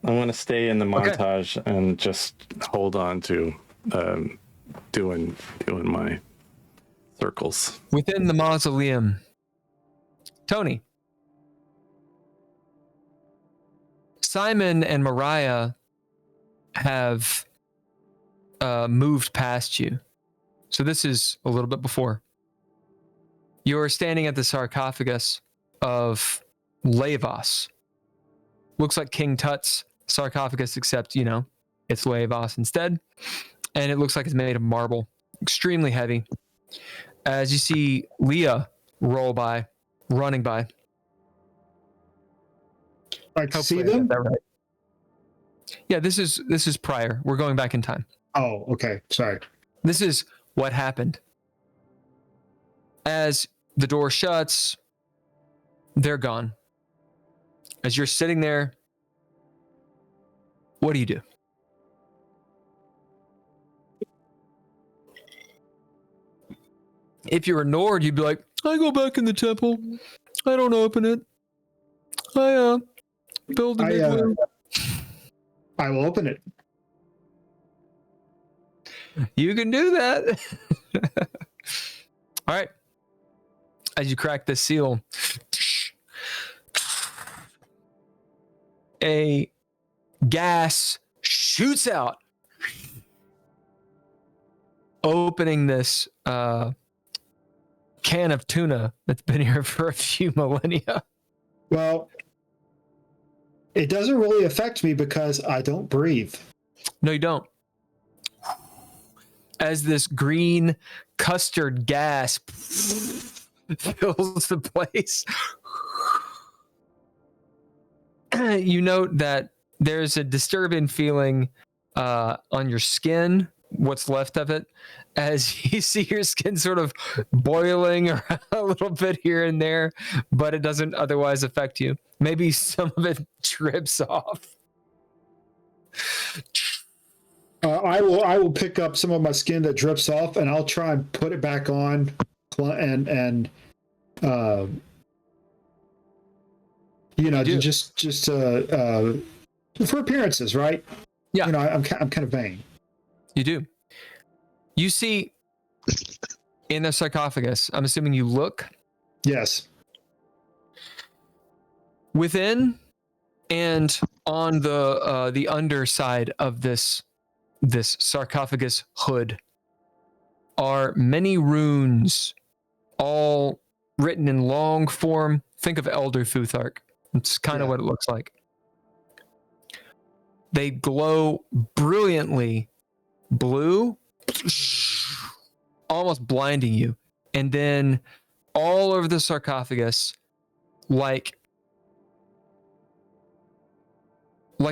I want to stay in the montage and just hold on to doing my circles within the mausoleum. Tony, Simon and Mariah have moved past you, so this is a little bit before. You're standing at the sarcophagus of Lavos. Looks like King Tut's sarcophagus, except it's Lavos instead, and it looks like it's made of marble, extremely heavy. As you see Leah running by. I can see them? Right. Yeah, this is prior. We're going back in time. Oh, okay. Sorry. This is what happened. As the door shuts, they're gone. As you're sitting there, what do? If you were Nord, you'd be like, I go back in the temple. I don't open it. I build an igloo. I will open it. You can do that. All right. As you crack the seal, a gas shoots out, opening this can of tuna that's been here for a few millennia. Well, it doesn't really affect me because I don't breathe. No, you don't. As this green custard gas fills the place, you note that there's a disturbing feeling on your skin, what's left of it, as you see your skin sort of boiling a little bit here and there, but it doesn't otherwise affect you. Maybe some of it drips off. I will pick up some of my skin that drips off, and I'll try and put it back on, and just for appearances, right? Yeah. I'm kind of vain. You do. You see in the sarcophagus, I'm assuming you look. Yes. Within and on the underside of this sarcophagus hood are many runes, all written in long form. Think of Elder Futhark. It's kind of what it looks like. They glow brilliantly blue, almost blinding you. And then all over the sarcophagus, like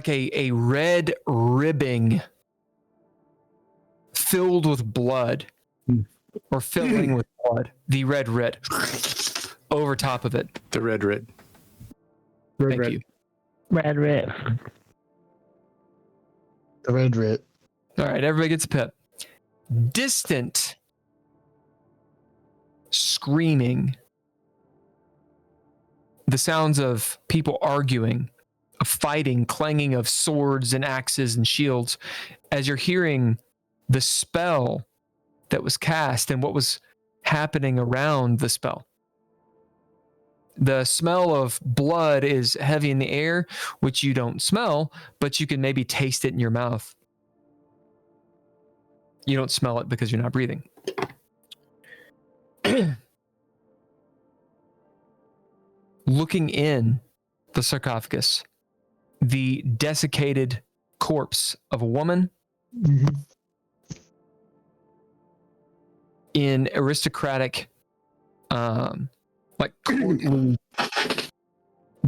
a red ribbing filled with blood, or filling with blood, the red writ over top of it. The red writ. Thank you. Red Writ. The red writ. All right, everybody gets a pip. Distant screaming. The sounds of people arguing, of fighting, clanging of swords and axes and shields, as you're hearing the spell that was cast and what was happening around the spell. The smell of blood is heavy in the air, which you don't smell, but you can maybe taste it in your mouth. You don't smell it because you're not breathing. Looking in the sarcophagus, the desiccated corpse of a woman in aristocratic courtly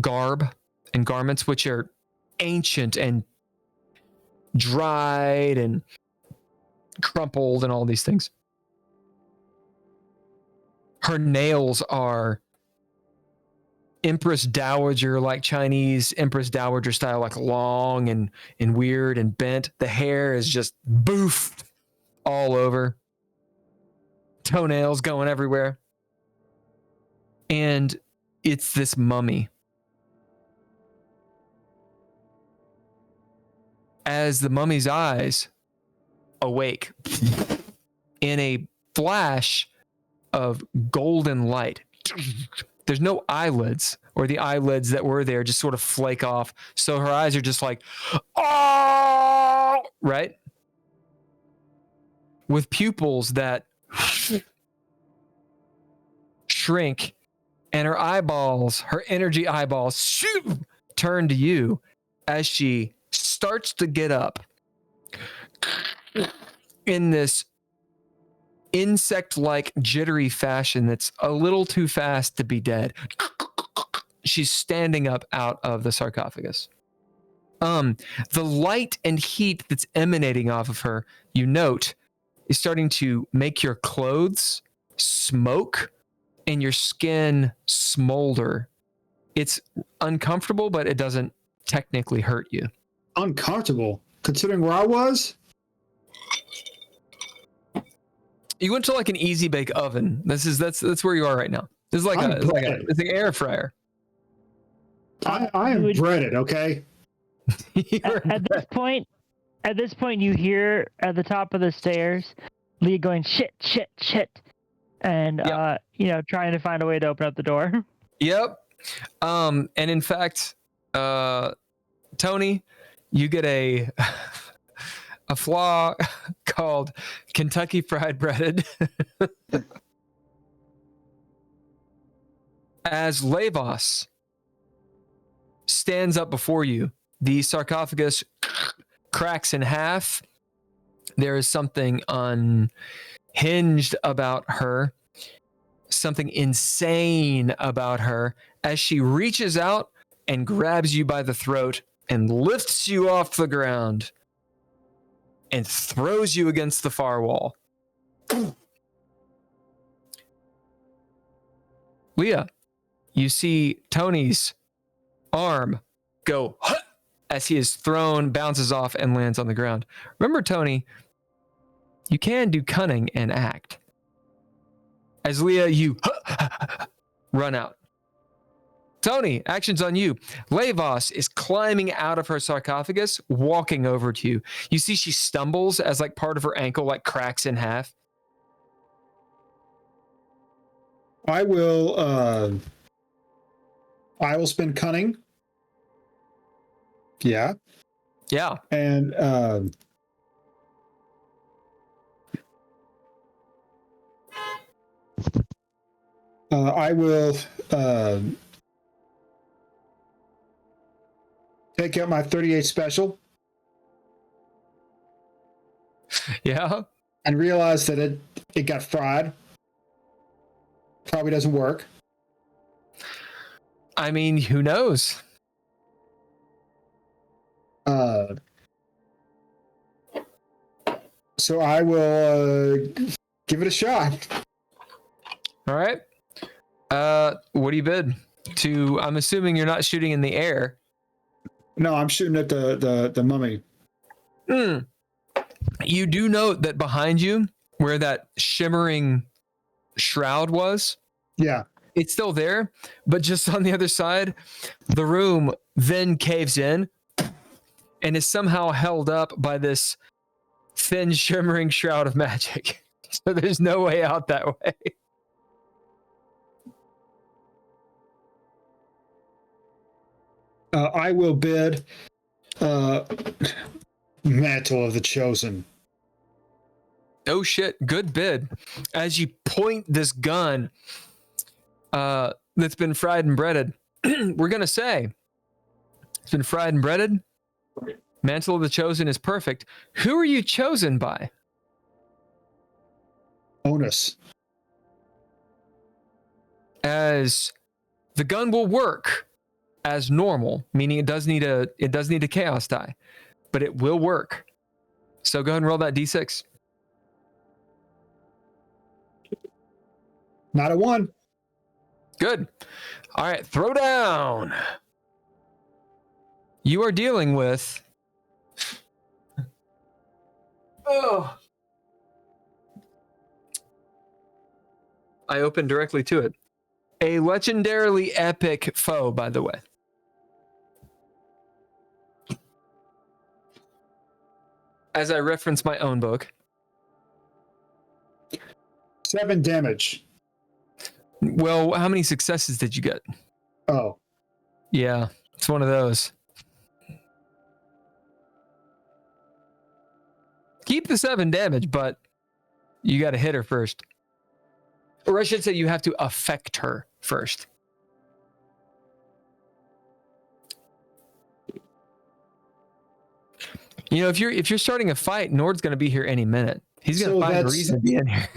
garb and garments, which are ancient and dried and crumpled and all these things. Her nails are Empress Dowager, like Chinese Empress Dowager style, like long and weird and bent. The hair is just boofed all over. Toenails going everywhere. And it's this mummy. As the mummy's eyes awake in a flash of golden light, there's no eyelids, or the eyelids that were there just sort of flake off. So her eyes are just like, oh, right? With pupils that shrink, and her eyeballs, her energy eyeballs, turn to you as she starts to get up in this insect-like jittery fashion that's a little too fast to be dead. She's standing up out of the sarcophagus. The light and heat that's emanating off of her, you note, is starting to make your clothes smoke and your skin smolder. It's uncomfortable, but it doesn't technically hurt you. Uncomfortable, considering where I was? You went to like an easy bake oven. That's where you are right now. It's like it's an air fryer. I am breaded, okay? At this point, you hear at the top of the stairs, Leah going shit, and trying to find a way to open up the door. Yep. And in fact, Tony, you get a flaw called Kentucky Fried Breaded. As Lavos stands up before you, the sarcophagus cracks in half. There is something unhinged about her, something insane about her as she reaches out and grabs you by the throat and lifts you off the ground and throws you against the far wall. Leah, you see Tony's arm go as he is thrown, bounces off, and lands on the ground. Remember, Tony, you can do cunning and act. As Leah, you run out. Tony, action's on you. Levos is climbing out of her sarcophagus, walking over to you. You see she stumbles as like part of her ankle like cracks in half. I will spend cunning. Yeah. Yeah. And I will take out my 38 special. Yeah. And realize that it got fried. Probably doesn't work. I mean, who knows? So I will give it a shot. All right. What do you bid? I'm assuming you're not shooting in the air. No, I'm shooting at the mummy. You do note that behind you, where that shimmering shroud was, Yeah. it's still there, but just on the other side, the room then caves in and is somehow held up by this thin shimmering shroud of magic. So there's no way out that way. I will bid Mantle of the Chosen. Oh shit, good bid. As you point this gun that's been fried and breaded, we're going to say it's been fried and breaded. Mantle of the Chosen is perfect. Who are you chosen by? Onus. As the gun will work as normal, meaning it does need a chaos die, but it will work. So go ahead and roll that D6. Not a 1. Good. All right, throw down. You are dealing with I opened directly to it. A legendarily epic foe, by the way. As I reference my own book. 7 damage. Well, how many successes did you get? Oh. Yeah, it's one of those. Keep the 7 damage, but you got to hit her first. Or I should say you have to affect her first. You know, if you're starting a fight, Nord's going to be here any minute. He's going to find a reason to be in here.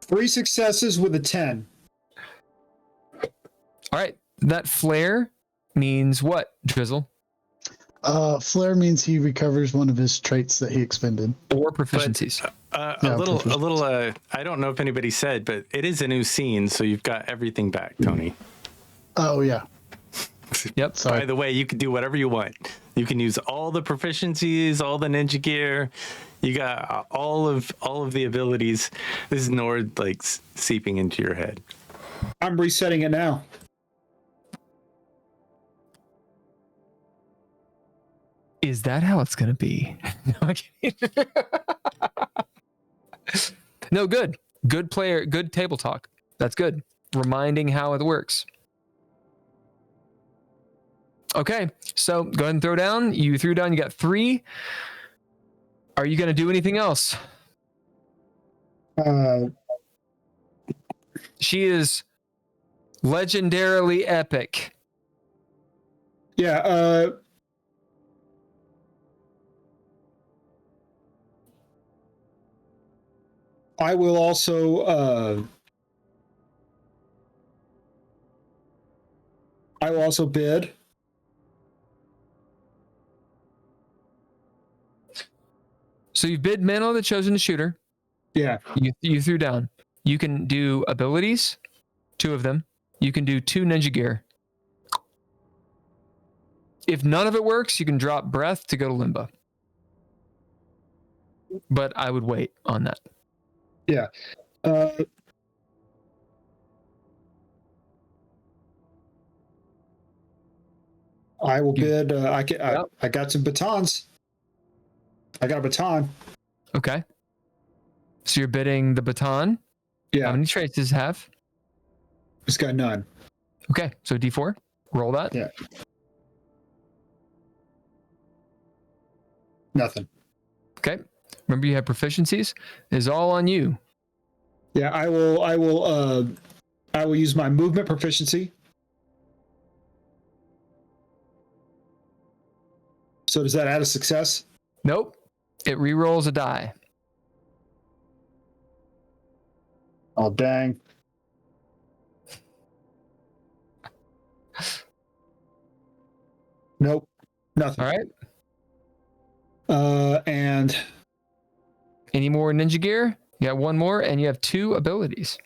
3 successes with a 10. All right. That flare means what, Drizzle? Flare means he recovers one of his traits that he expended. Or proficiencies. A little. I don't know if anybody said, but it is a new scene, so you've got everything back, Tony. Oh yeah. Yep. Sorry. By the way, you can do whatever you want. You can use all the proficiencies, all the ninja gear. You got all of the abilities. This is Nord like seeping into your head. I'm resetting it now. Is that how it's going to be? No, good. Good player, good table talk. That's good. Reminding how it works. Okay, so go ahead and throw down. You threw down, you got 3. Are you going to do anything else? She is legendarily epic. Yeah, I will also bid. So you've bid Mantle of the Chosen Shooter. Yeah. You threw down. You can do abilities, 2 of them. You can do 2 ninja gear. If none of it works, you can drop breath to go to limbo. But I would wait on that. Yeah. I will bid. I got some batons. I got a baton. Okay. So you're bidding the baton. Yeah. How many traits does it have? It's got none. Okay. So D4. Roll that. Yeah. Nothing. Okay. Remember, you have proficiencies. It's all on you. Yeah, I will use my movement proficiency. So does that add a success? Nope. It re-rolls a die. Oh, dang. Nope. Nothing. All right. And any more ninja gear? You got 1 more, and you have 2 abilities.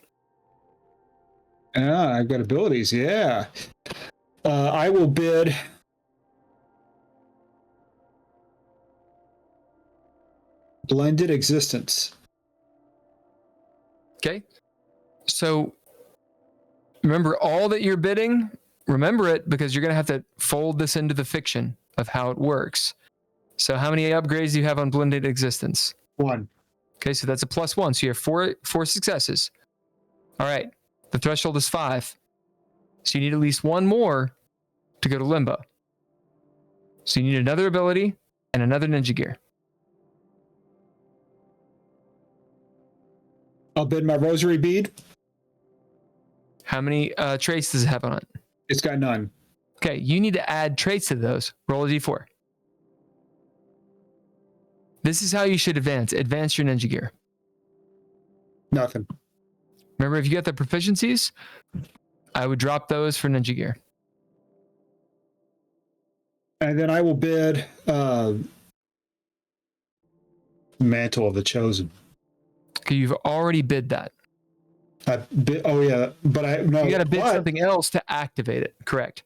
I've got abilities. Yeah. I will bid. Blended Existence. Okay. So remember, all that you're bidding, remember it, because you're going to have to fold this into the fiction of how it works. So how many upgrades do you have on Blended Existence? 1. Okay, so that's a +1. So you have four successes. All right. The threshold is 5. So you need at least 1 more to go to limbo. So you need another ability and another ninja gear. I'll bid my Rosary Bead. How many traits does it have on it? It's got none. Okay, you need to add traits to those. Roll a d4. This is how you should advance. Advance your ninja gear. Nothing. Remember, if you get the proficiencies, I would drop those for ninja gear. And then I will bid Mantle of the Chosen. Okay, you've already bid that. I bid, oh yeah, but I no. You got to bid something else to activate it. Correct.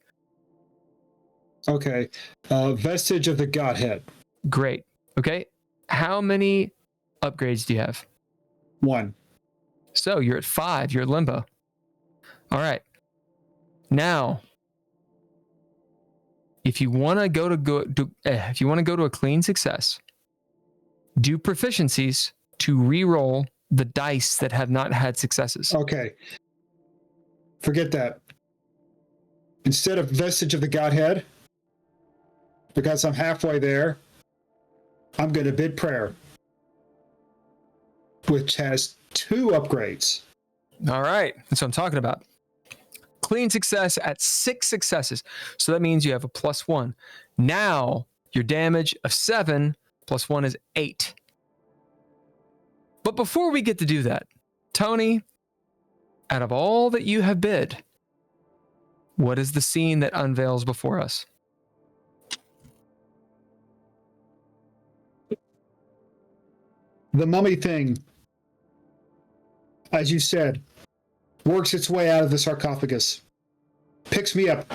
Okay, Vestige of the Godhead. Great. Okay, how many upgrades do you have? 1. So you're at 5. You're at limbo. All right. Now, if you want to go to a clean success, do proficiencies to re-roll the dice that have not had successes. Okay. Forget that. Instead of Vestige of the Godhead, because I'm halfway there, I'm going to bid Prayer, which has 2 upgrades. All right. That's what I'm talking about. Clean success at 6 successes. So that means you have a +1. Now, your damage of 7 + 1 is 8. But before we get to do that, Tony, out of all that you have bid, what is the scene that unveils before us? The mummy thing, as you said, works its way out of the sarcophagus, picks me up,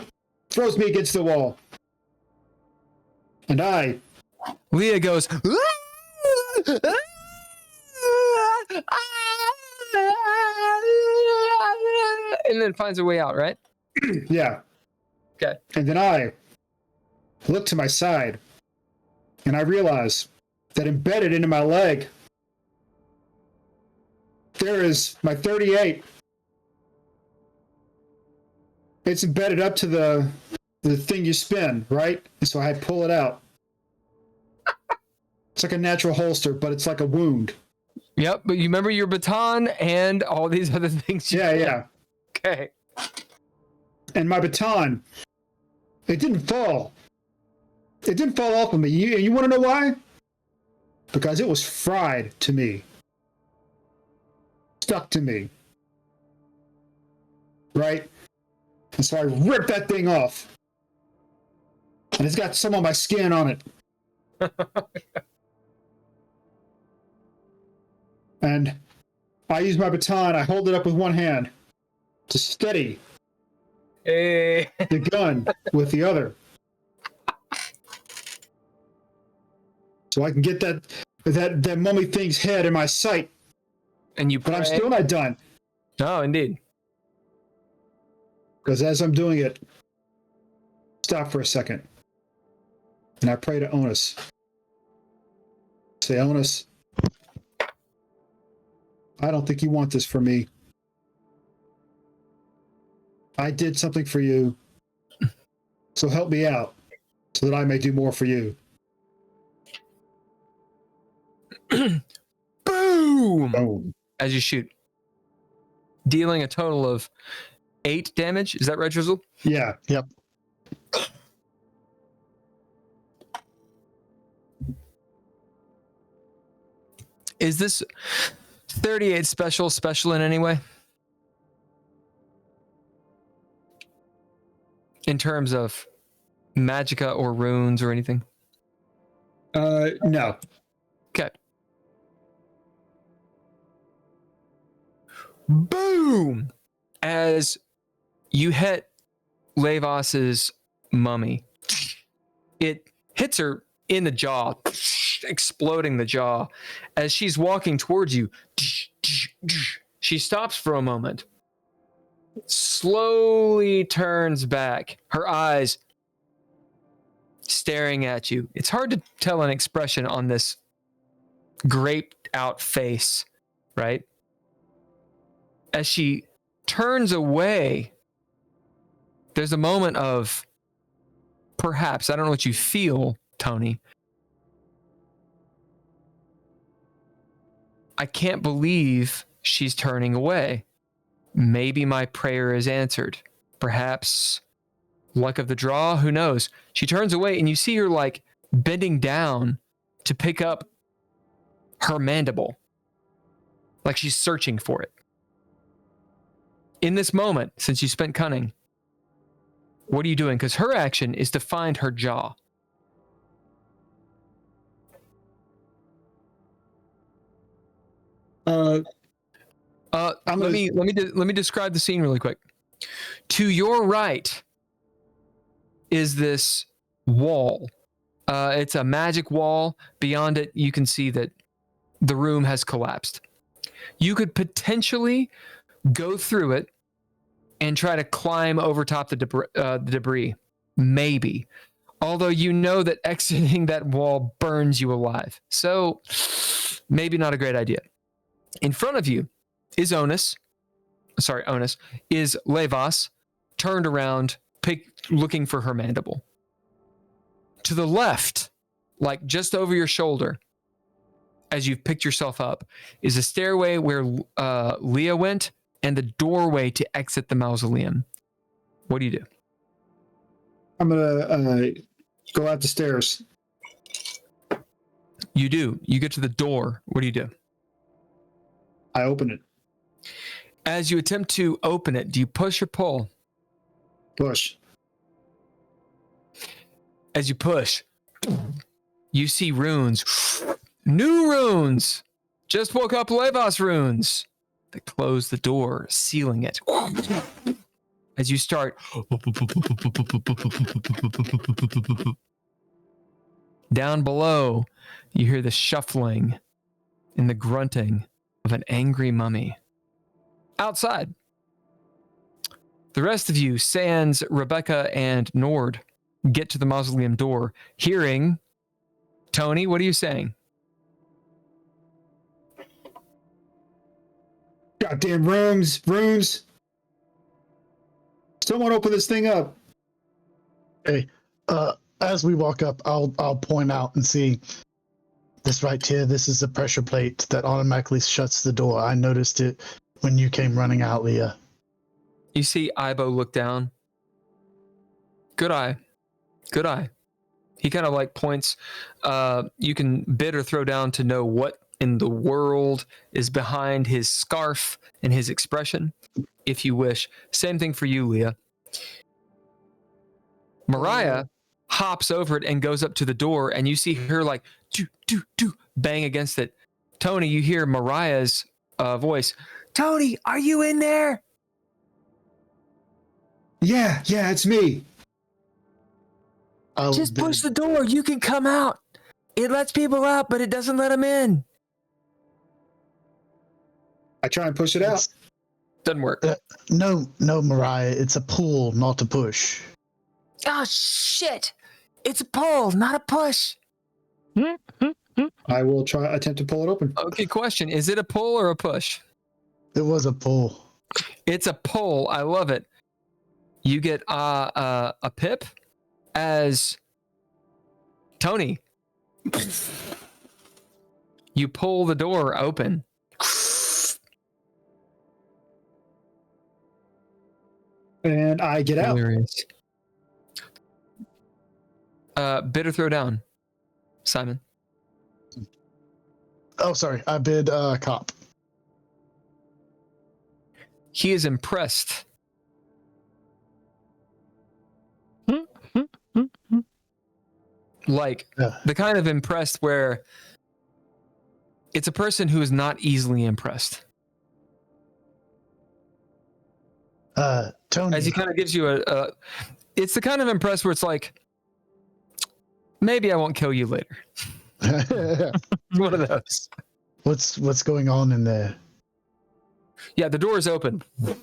throws me against the wall. And Leah goes, and then finds a way out, right? yeah. Okay. And then I look to my side, and I realize that embedded into my leg, there is my 38. It's embedded up to the thing you spin, right? And so I pull it out. It's like a natural holster, but it's like a wound. Yep, but you remember your baton and all these other things. Yeah. Okay. And my baton, it didn't fall. It didn't fall off of me. You want to know why? Because it was fried to me. stuck to me. Right? And so I ripped that thing off. And it's got some of my skin on it. And I use my baton, I hold it up with one hand to steady the gun with the other. So I can get that mummy thing's head in my sight. And you But pray. I'm still not done. No, indeed. Because as I'm doing it, stop for a second. And I pray to Onus. Say, Onus, I don't think you want this for me. I did something for you. So help me out so that I may do more for you. Boom! Boom. As you shoot, dealing a total of 8 damage. Is that right, Drizzle? Yeah. Yep. Is this 38 special in any way? In terms of magicka or runes or anything? No. Okay. Boom! As you hit Levos's mummy, it hits her in the jaw, exploding the jaw. As she's walking towards you, she stops for a moment, slowly turns back, her eyes staring at you. It's hard to tell an expression on this graped out face, right? As she turns away, there's a moment of perhaps, I don't know what you feel, Tony. I can't believe she's turning away. Maybe my prayer is answered. Perhaps luck of the draw, who knows? She turns away and you see her like bending down to pick up her mandible. Like she's searching for it. In this moment, since you spent cunning, what are you doing? Because her action is to find her jaw. Let me describe the scene really quick. To your right is this wall. It's a magic wall. Beyond it, you can see that the room has collapsed. You could potentially go through it and try to climb over top the debris. Maybe. Although you know that exiting that wall burns you alive. So maybe not a great idea. In front of you is Onus, is Levos, turned around, looking for her mandible. To the left, like just over your shoulder, as you've picked yourself up, is a stairway where Leah went and the doorway to exit the mausoleum. What do you do? I'm gonna go out the stairs. You do. You get to the door. What do you do? I open it. As you attempt to open it, do you push or pull? Push. As you push, you see runes. New runes! Just woke up Levos runes that close the door, sealing it. As you start down below, you hear the shuffling and the grunting of an angry mummy. Outside, the rest of you, Sans, Rebecca, and Nord, get to the mausoleum door, hearing... Tony, what are you saying? Goddamn runes. Someone open this thing up. Hey, as we walk up, I'll point out and see this right here. This is the pressure plate that automatically shuts the door. I noticed it when you came running out, Leah. You see Ibo look down. Good eye. He kind of like points. You can bid or throw down to know what in the world is behind his scarf and his expression, if you wish. Same thing for you, Leah. Mariah hops over it and goes up to the door, and you see her like do bang against it. Tony, you hear Mariah's voice. Tony, are you in there? Yeah, it's me. Just push the door. You can come out. It lets people out, but it doesn't let them in. I try and push it out. Doesn't work. No, Mariah. It's a pull, not a push. Oh, shit. It's a pull, not a push. I will attempt to pull it open. Okay, question. Is it a pull or a push? It was a pull. It's a pull. I love it. You get a pip as Tony. You pull the door open. And I get out. Hilarious. Bid or throw down, Simon. Oh, sorry. I bid cop. He is impressed. Like the kind of impressed where it's a person who is not easily impressed. Tony. As he kind of gives you it's the kind of impressed where it's like, maybe I won't kill you later. One of those. What's going on in there? Yeah, the door is open. Did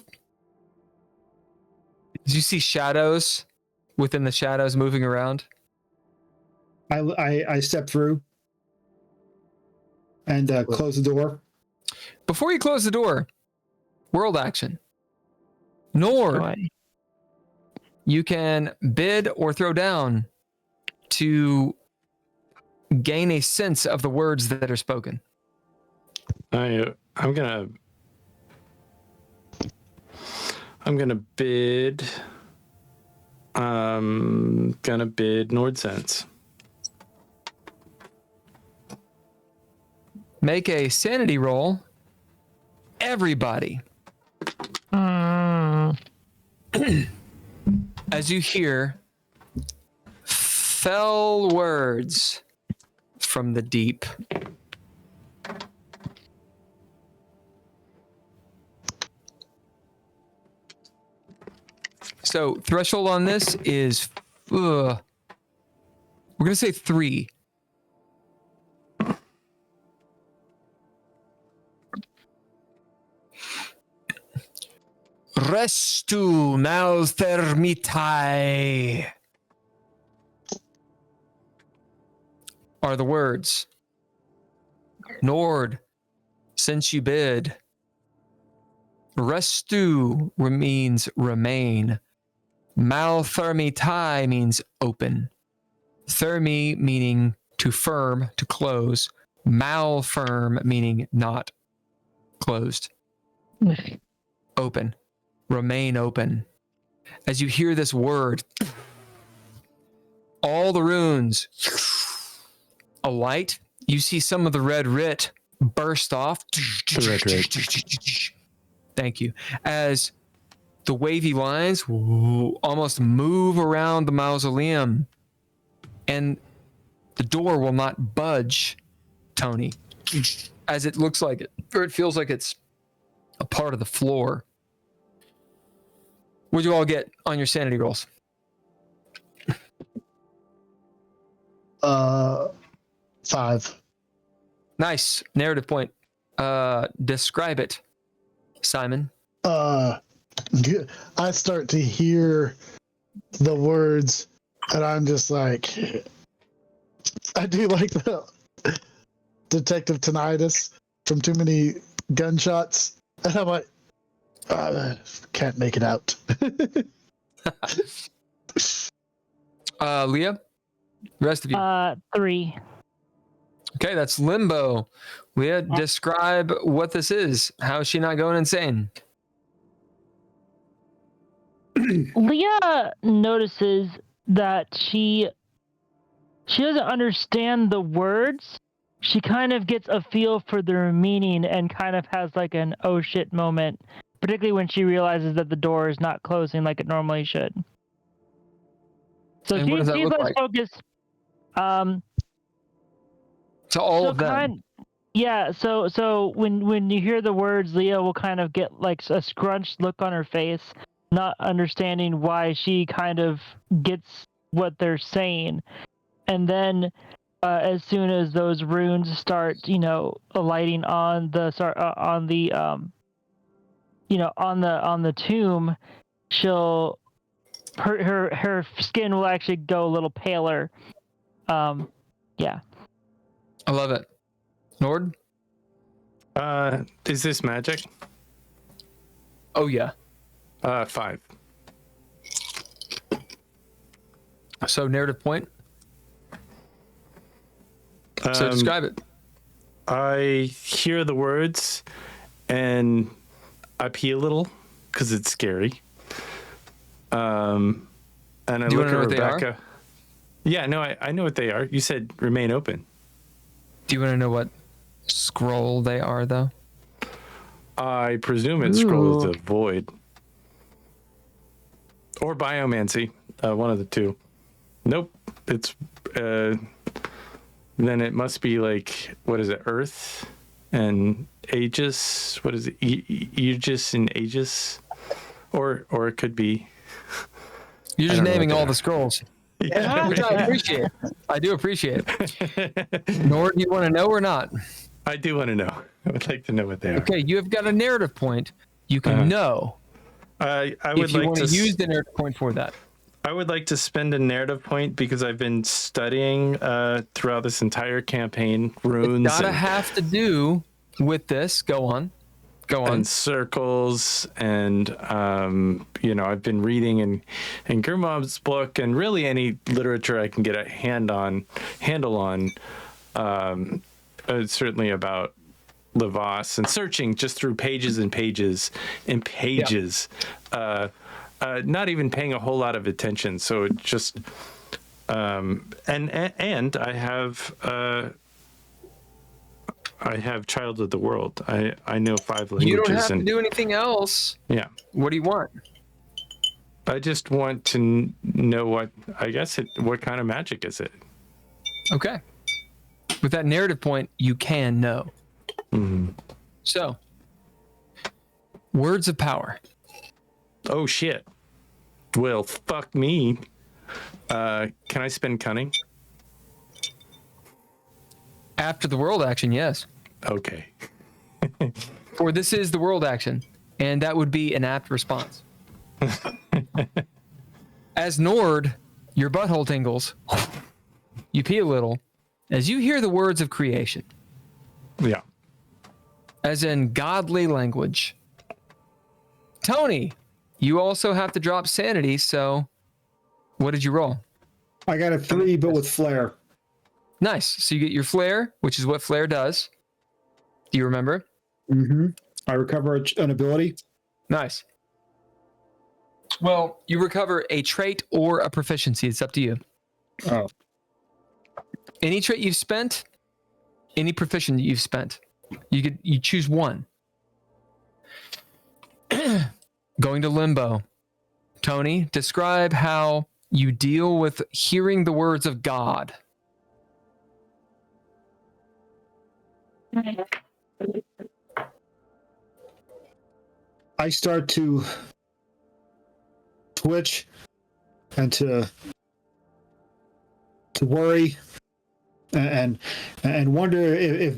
you see shadows within the shadows moving around? I step through and close the door. Before you close the door, world action. Nord, you can bid or throw down to gain a sense of the words that are spoken. I'm gonna bid. Gonna bid Nord sense. Make a sanity roll. Everybody. As you hear fell words from the deep. So threshold on this is, we're going to say 3. Restu malthermitai are the words. Nord, since you bid. Restu means remain. Malthermitai means open. Thermi meaning to firm, to close. Malfirm meaning not closed. Open. Remain open. As you hear this word, all the runes alight. You see some of the red writ burst off. Thank you. As the wavy lines almost move around the mausoleum, and the door will not budge, Tony, as it looks like it, or it feels like it's a part of the floor. What'd you all get on your sanity rolls? 5. Nice. Narrative point. Describe it, Simon. I start to hear the words, and I'm just like, I do like the Detective Tinnitus from too many gunshots, and I'm like, can't make it out. Leah, the rest of you. 3. Okay, that's Limbo. Leah, describe what this is. How is she not going insane? Leah notices that she doesn't understand the words, she kind of gets a feel for their meaning and kind of has like an oh shit moment, particularly when she realizes that the door is not closing like it normally should. So And what does that she's look less like? focused. To all So of them. yeah. So when you hear the words, Leah will kind of get like a scrunched look on her face, not understanding why she kind of gets what they're saying, and then as soon as those runes start, alighting on the on the tomb, her skin will actually go a little paler. Yeah. I love it. Nord? Is this magic? Oh, yeah. 5. So, narrative point? So, describe it. I hear the words and I pee a little because it's scary. And I Do you look wanna know at what they are? Rebecca. Yeah, no, I know what they are. You said remain open. Do you want to know what scroll they are, though? I presume it's Scrolls Ooh. of Void. Or Biomancy. One of the two. Nope. It's then it must be like, what is it? Earth and Aegis. What is it? Aegis and Aegis? Or it could be. You're I just don't know what naming they all are. the scrolls, Yeah, which I appreciate. I do appreciate it. Nord, you want to know or not? I do want to know. I would like to know what they are. Okay, you have got a narrative point. You can know I would if you like want to to use the narrative point for that. I would like to spend a narrative point because I've been studying throughout this entire campaign runes Gotta have to do with this. Go on. and circles, and I've been reading in Grimob's book and really any literature I can get a handle on. Certainly about Levas and searching just through pages and pages and pages. Yeah. Not even paying a whole lot of attention. So it just, and I have Child of the World. I know 5 languages. You don't have to do anything else. Yeah. What do you want? I just want to know what kind of magic is it? Okay. With that narrative point, you can know. Mm-hmm. So, words of power. Oh shit. Well, fuck me. Can I spend cunning? After the world action, yes. Okay. For this is the world action, and that would be an apt response. As Nord, your butthole tingles. You pee a little as you hear the words of creation. Yeah. As in godly language. Tony, you also have to drop sanity, so what did you roll? I got a 3, but with flair. Nice. So you get your flair, which is what flair does. Do you remember? Mm-hmm. I recover an ability. Nice. Well, you recover a trait or a proficiency. It's up to you. Oh. Any trait you've spent, any proficiency you've spent. You choose one. Going to limbo. Tony, describe how you deal with hearing the words of God. I start to twitch and to worry and wonder if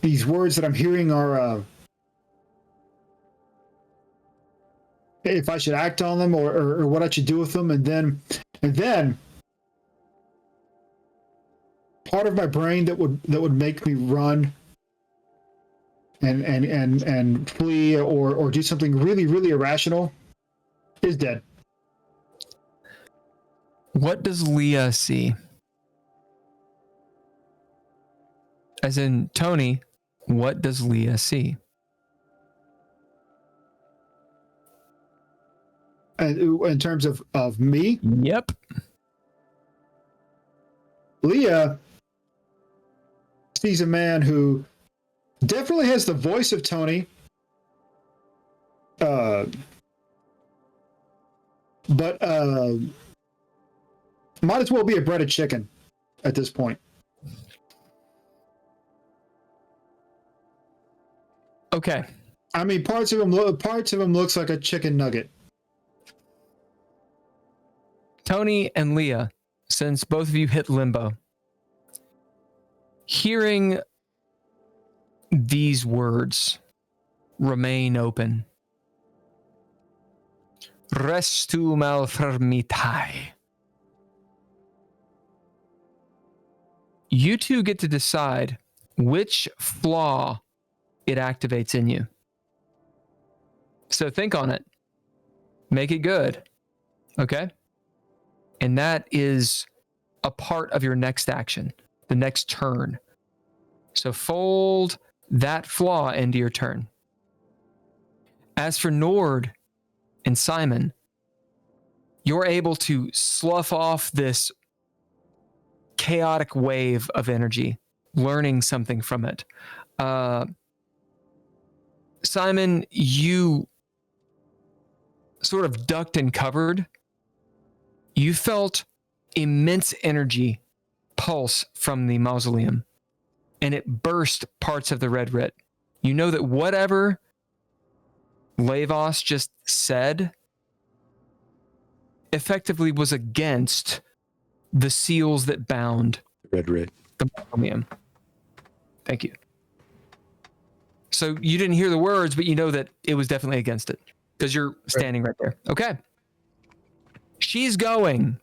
these words that I'm hearing are if I should act on them or what I should do with them, and then part of my brain that would make me run and flee or do something really, really irrational is dead. What does Leah see? As in, Tony, what does Leah see? In terms of me, Yep. Leah sees a man who definitely has the voice of Tony, but might as well be a breaded chicken at this point. Okay. I mean, parts of him looks like a chicken nugget. Tony and Leah, since both of you hit limbo, hearing these words, remain open. Restu malfermitai. You two get to decide which flaw it activates in you. So think on it. Make it good. Okay? And that is a part of your next action, the next turn. So fold that flaw into your turn. As for Nord and Simon, you're able to slough off this chaotic wave of energy, learning something from it. Simon, you sort of ducked and covered. You felt immense energy pulse from the mausoleum, and it burst parts of the red writ. You know that whatever Lavos just said effectively was against the seals that bound Red writ. the mausoleum. Thank you. So you didn't hear the words, but you know that it was definitely against it because you're standing right there. Okay. She's going.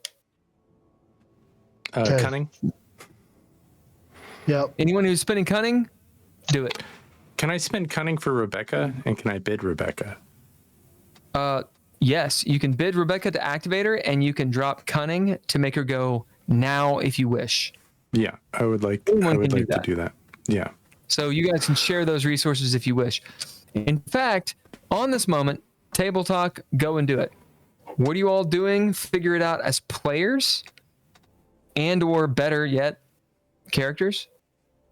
Okay. Cunning. Yep. Anyone who's spinning cunning, do it. Can I spend cunning for Rebecca? And can I bid Rebecca? Yes, you can bid Rebecca to activate her, and you can drop cunning to make her go now if you wish. Yeah, I would like. Anyone I would can do like to that. do that. Yeah. So you guys can share those resources if you wish. In fact, on this moment, table talk, go and do it. What are you all doing? Figure it out as players, and or better yet, characters.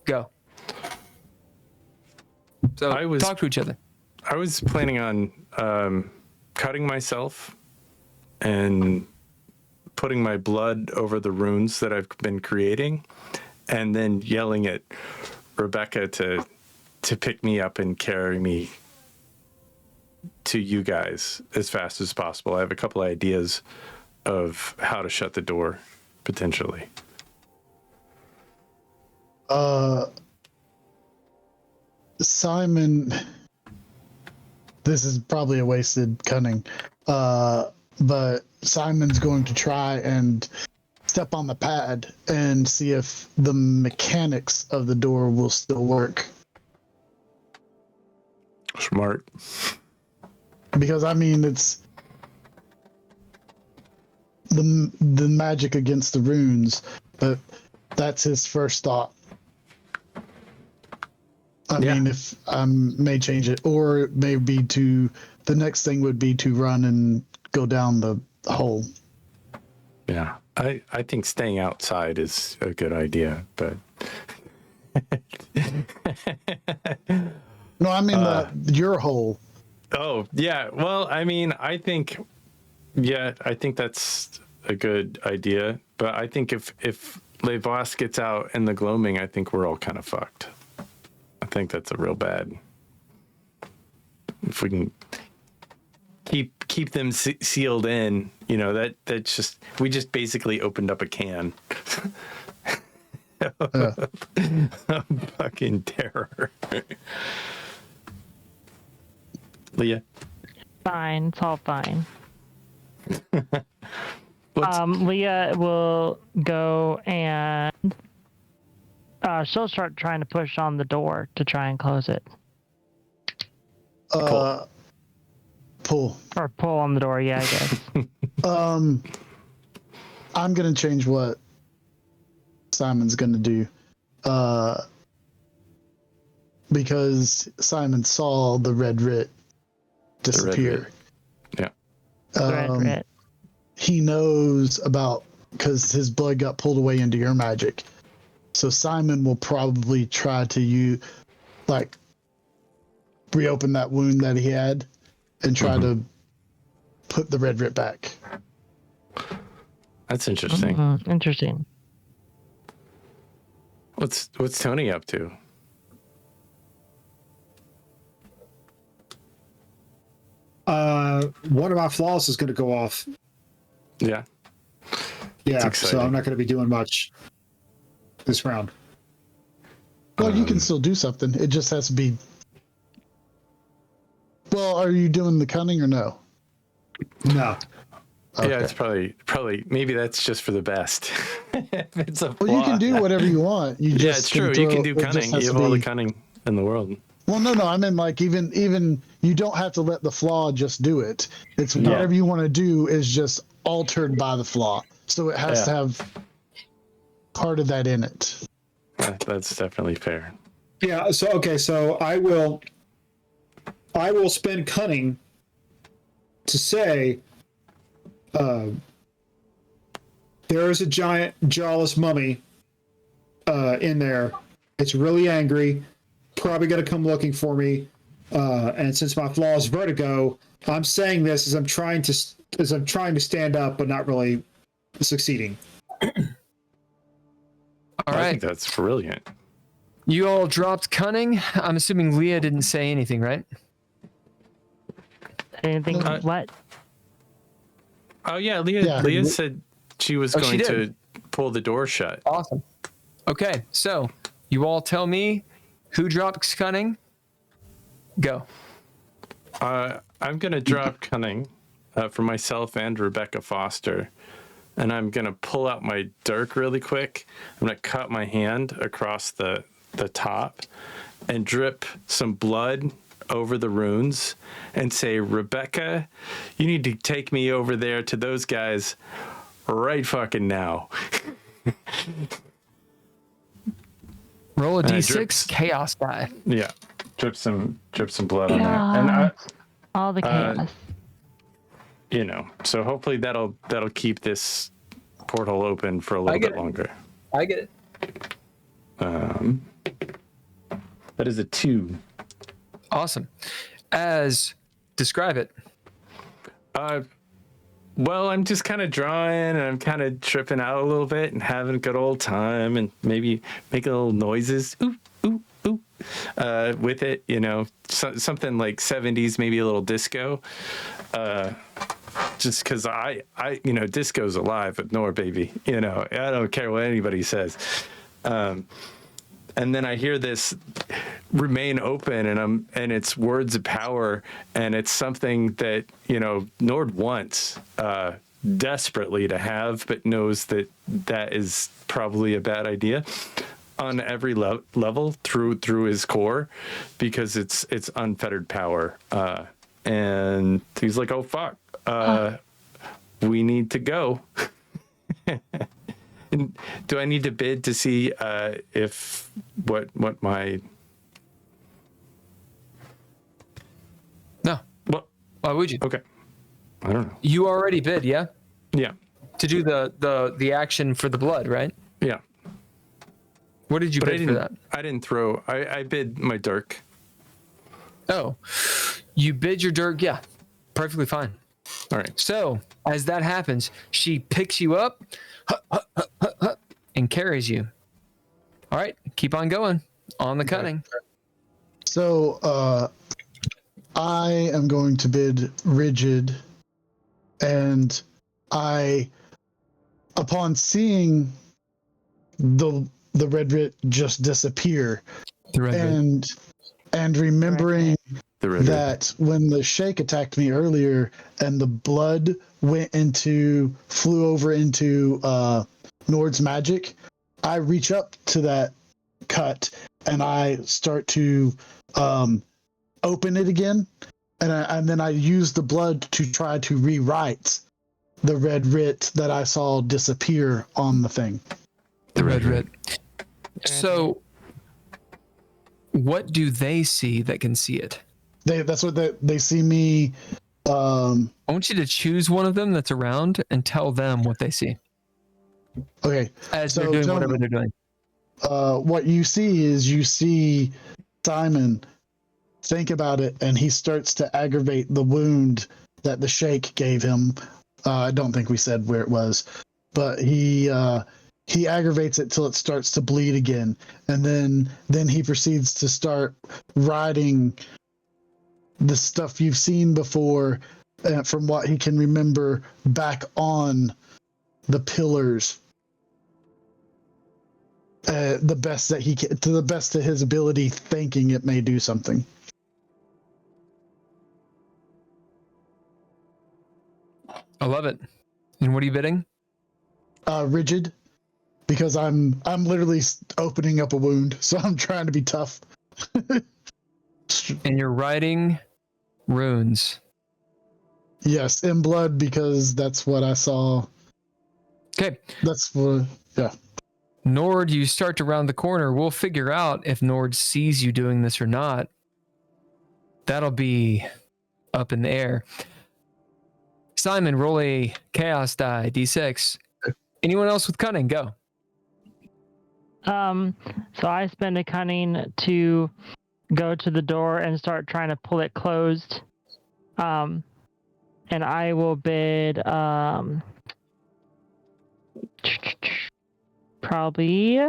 Go. So talk to each other. I was planning on cutting myself and putting my blood over the runes that I've been creating, and then yelling at Rebecca to pick me up and carry me to you guys as fast as possible. I have a couple of ideas of how to shut the door, potentially. Simon, this is probably a wasted cunning, but Simon's going to try and step on the pad and see if the mechanics of the door will still work. Smart. Because I mean, it's the magic against the runes, but that's his first thought. I mean, if I may change it, or it may be the next thing would be to run and go down the hole. Yeah, I think staying outside is a good idea, but no, I mean your hole. Oh yeah, well, I mean, I think that's a good idea, but I think if Lavos gets out in the gloaming, I think we're all kind of fucked. I think that's a real bad. If we can keep them sealed in, you know, that's just, we just basically opened up a can of fucking terror. Leah? Fine, it's all fine. Leah will go and she'll start trying to push on the door to try and close it. Pull. Or pull on the door, yeah, I guess. I'm gonna change what Simon's gonna do. Because Simon saw the red writ disappear. Yeah. Red writ. He knows about, because his blood got pulled away into your magic. So Simon will probably try to reopen that wound that he had and try to put the red Writ back. That's interesting. Interesting. What's Tony up to? One of my flaws is going to go off. Yeah. Yeah, exciting. so I'm not going to be doing much this round. Well, you can still do something. It just has to be. Well, are you doing the cunning or no? No. Okay. Yeah, it's probably maybe that's just for the best. If it's a Well, you flaw. can do whatever you want. You Yeah, just it's true. You can do it just cunning. has You to have all the be- cunning in the world. Well, no, I mean like even you don't have to let the flaw just do it. It's Yeah. whatever you want to do is just altered by the flaw. So it has to have part of that in it. That's definitely fair. Yeah, so I will spend cunning to say there is a giant jawless mummy in there. It's really angry, probably gonna come looking for me. And since my flaw is vertigo, I'm saying this as I'm trying to stand up but not really succeeding. All I right. think that's brilliant. You all dropped cunning. I'm assuming Leah didn't say anything, right? Anything? What? Oh yeah, Leah said she was Oh, she going to did? pull the door shut. Awesome. Okay, so you all tell me who dropped cunning. Go. I'm gonna drop cunning for myself and Rebecca Foster, and I'm gonna pull out my dirk really quick. I'm gonna cut my hand across the top and drip some blood over the runes and say, Rebecca, you need to take me over there to those guys right fucking now. Roll a d6 drips. chaos die. Yeah, drip some blood on there, and All the chaos. so hopefully that'll keep this portal open for a little bit longer. I get it. That is a 2. Awesome. Describe it. Well, I'm just kind of drawing and I'm kind of tripping out a little bit and having a good old time and maybe making little noises, ooh, ooh, ooh, with it, something like 70s, maybe a little disco. Just because I disco's alive at Nor, baby. I don't care what anybody says. And then I hear this remain open and it's words of power and it's something that, Nord wants desperately to have, but knows that is probably a bad idea on every level through his core because it's unfettered power. And he's like, oh, fuck, we need to go. Do I need to bid to see if what my No. what? Why would you? Okay, I don't know. You already bid, yeah? Yeah, To do the action for the blood, right? yeah. What did you But bid for that? I didn't throw. I bid my dirk. Oh, you bid your dirk. Yeah, perfectly fine. All right. So as that happens, she picks you up and carries you. All right, keep on going on the cutting. So I am going to bid rigid, and upon seeing the red Writ just disappear, The red Writ. and remembering The red that when the shake attacked me earlier and the blood flew over into Nord's magic, I reach up to that cut and I start to open it again, and then I use the blood to try to rewrite the red Writ that I saw disappear on the thing. The red Writ. So what do they see that can see it? That's what they see me. I want you to choose one of them that's around and tell them what they see Okay, as So they're doing tell whatever me- they're doing. what you see Simon think about it, and he starts to aggravate the wound that the shake gave him. I don't think we said where it was, but he aggravates it till it starts to bleed again, and then he proceeds to start writing the stuff you've seen before, from what he can remember, back on the pillars. The best that he can, to the best of his ability, thinking it may do something. I love it. And what are you bidding? Rigid, because I'm literally opening up a wound, so I'm trying to be tough. And you're writing runes. Yes, in blood, because that's what I saw. Okay. That's what, yeah. Nord, you start to round the corner. We'll figure out if Nord sees you doing this or not. That'll be up in the air. Simon, roll a chaos die, D6. Anyone else with cunning? Go. So I spend a cunning to go to the door and start trying to pull it closed. And I will bid probably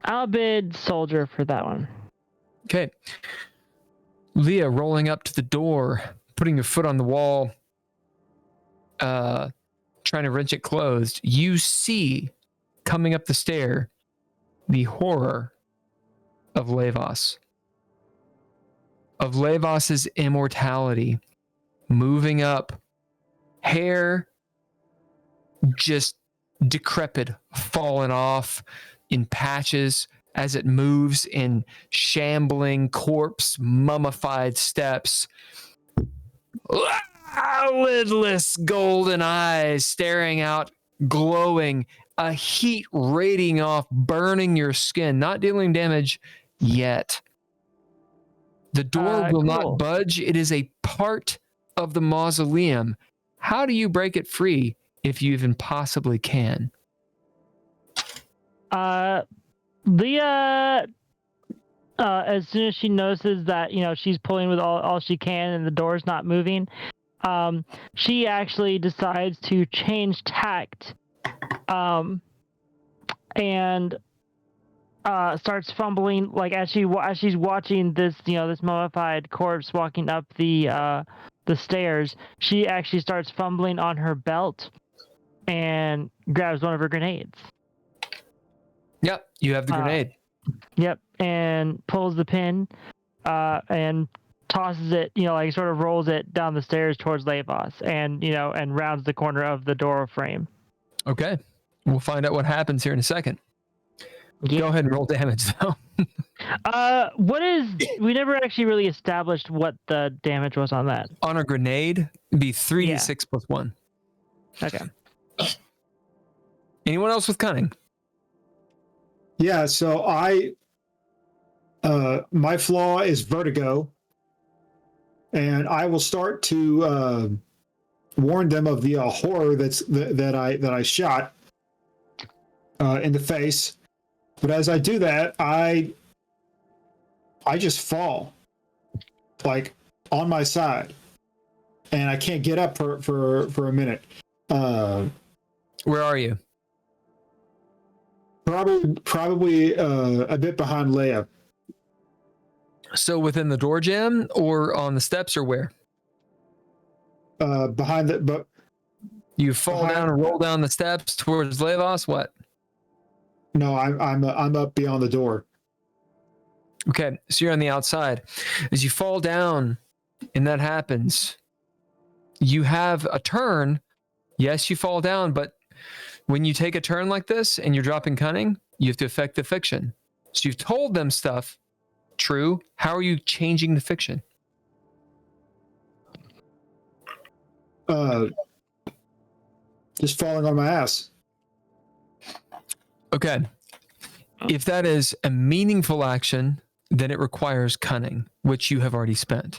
I'll bid soldier for that one. Okay. Leah rolling up to the door, putting your foot on the wall, trying to wrench it closed. You see coming up the stair the horror of Levos. Of Levos's immortality moving up, hair just decrepit, fallen off in patches as it moves in shambling corpse, mummified steps. Lidless golden eyes staring out, glowing, a heat radiating off, burning your skin, not dealing damage yet. The door will not budge. It is a part of the mausoleum. How do you break it free if you even possibly can? Leah, as soon as she notices that, she's pulling with all she can and the door's not moving, she actually decides to change tact, and starts fumbling, like as she's watching this, this mummified corpse walking up the stairs. She actually starts fumbling on her belt and grabs one of her grenades. Yep, you have the grenade. Yep, and pulls the pin, and tosses it, sort of rolls it down the stairs towards Levos, and and rounds the corner of the door frame. Okay, we'll find out what happens here in a second. Yeah. Go ahead and roll damage, though. We never actually really established what the damage was on that. On a grenade, it'd be 3d6 plus 1. Okay. Anyone else with cunning? Yeah, so my flaw is vertigo, and I will start to warn them of the horror that I shot in the face. But as I do that, I just fall, like on my side, and I can't get up for a minute. Where are you? Probably a bit behind Leia. So within the door jamb, or on the steps, or where? Behind the, but you fall down and roll down the steps towards Levos. What? No, I'm up beyond the door. Okay, so you're on the outside. As you fall down, and that happens, you have a turn. Yes, you fall down, but when you take a turn like this and you're dropping cunning, you have to affect the fiction. So you've told them stuff. True. How are you changing the fiction? Just falling on my ass. Okay. If that is a meaningful action, then it requires cunning, which you have already spent.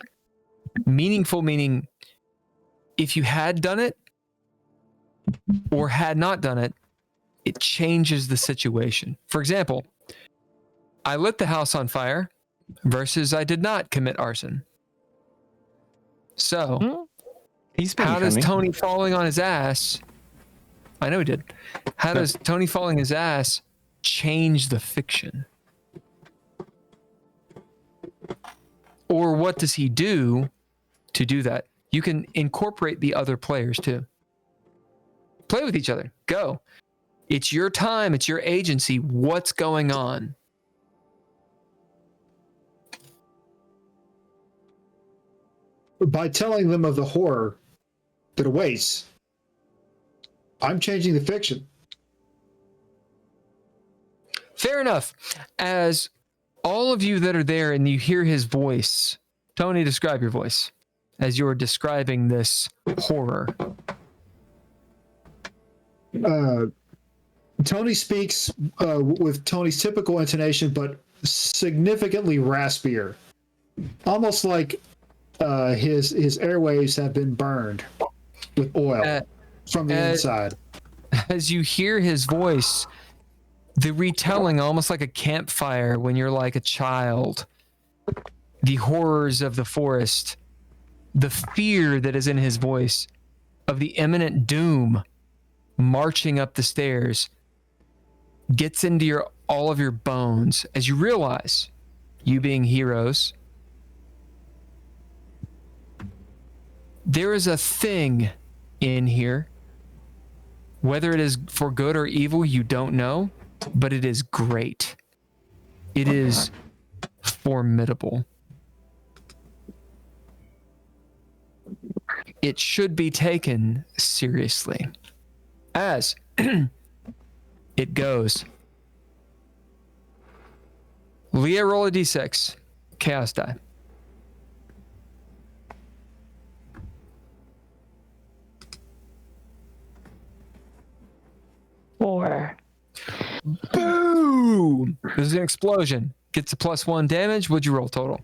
Meaningful meaning if you had done it or had not done it, it changes the situation. For example, I lit the house on fire versus I did not commit arson. So, He's been how does cunning. Tony falling on his ass? I know he did. How does Tony falling his ass change the fiction? Or what does he do to do that? You can incorporate the other players too. Play with each other. Go. It's your time. It's your agency. What's going on? By telling them of the horror that awaits, I'm changing the fiction. Fair enough. As all of you that are there and you hear his voice, Tony, describe your voice as you're describing this horror. Tony speaks with Tony's typical intonation, but significantly raspier. Almost like his airwaves have been burned with oil from the inside. As you hear his voice, the retelling, almost like a campfire when you're like a child, the horrors of the forest, the fear that is in his voice of the imminent doom marching up the stairs gets into all of your bones as you realize, you being heroes, there is a thing in here, whether it is for good or evil, you don't know, but it is great. It is formidable. It should be taken seriously. As it goes. Leah, roll a d6. Chaos die. Four. Boom! There's an explosion. Gets a +1 damage. What'd you roll total?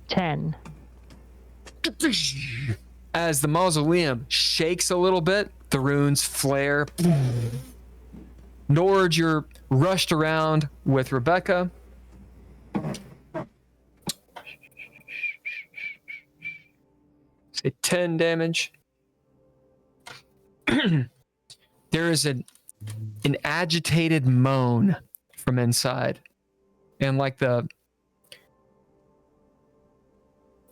10. As the mausoleum shakes a little bit, the runes flare. Nord, you're rushed around with Rebecca. Say 10 damage. There is an agitated moan from inside. And like I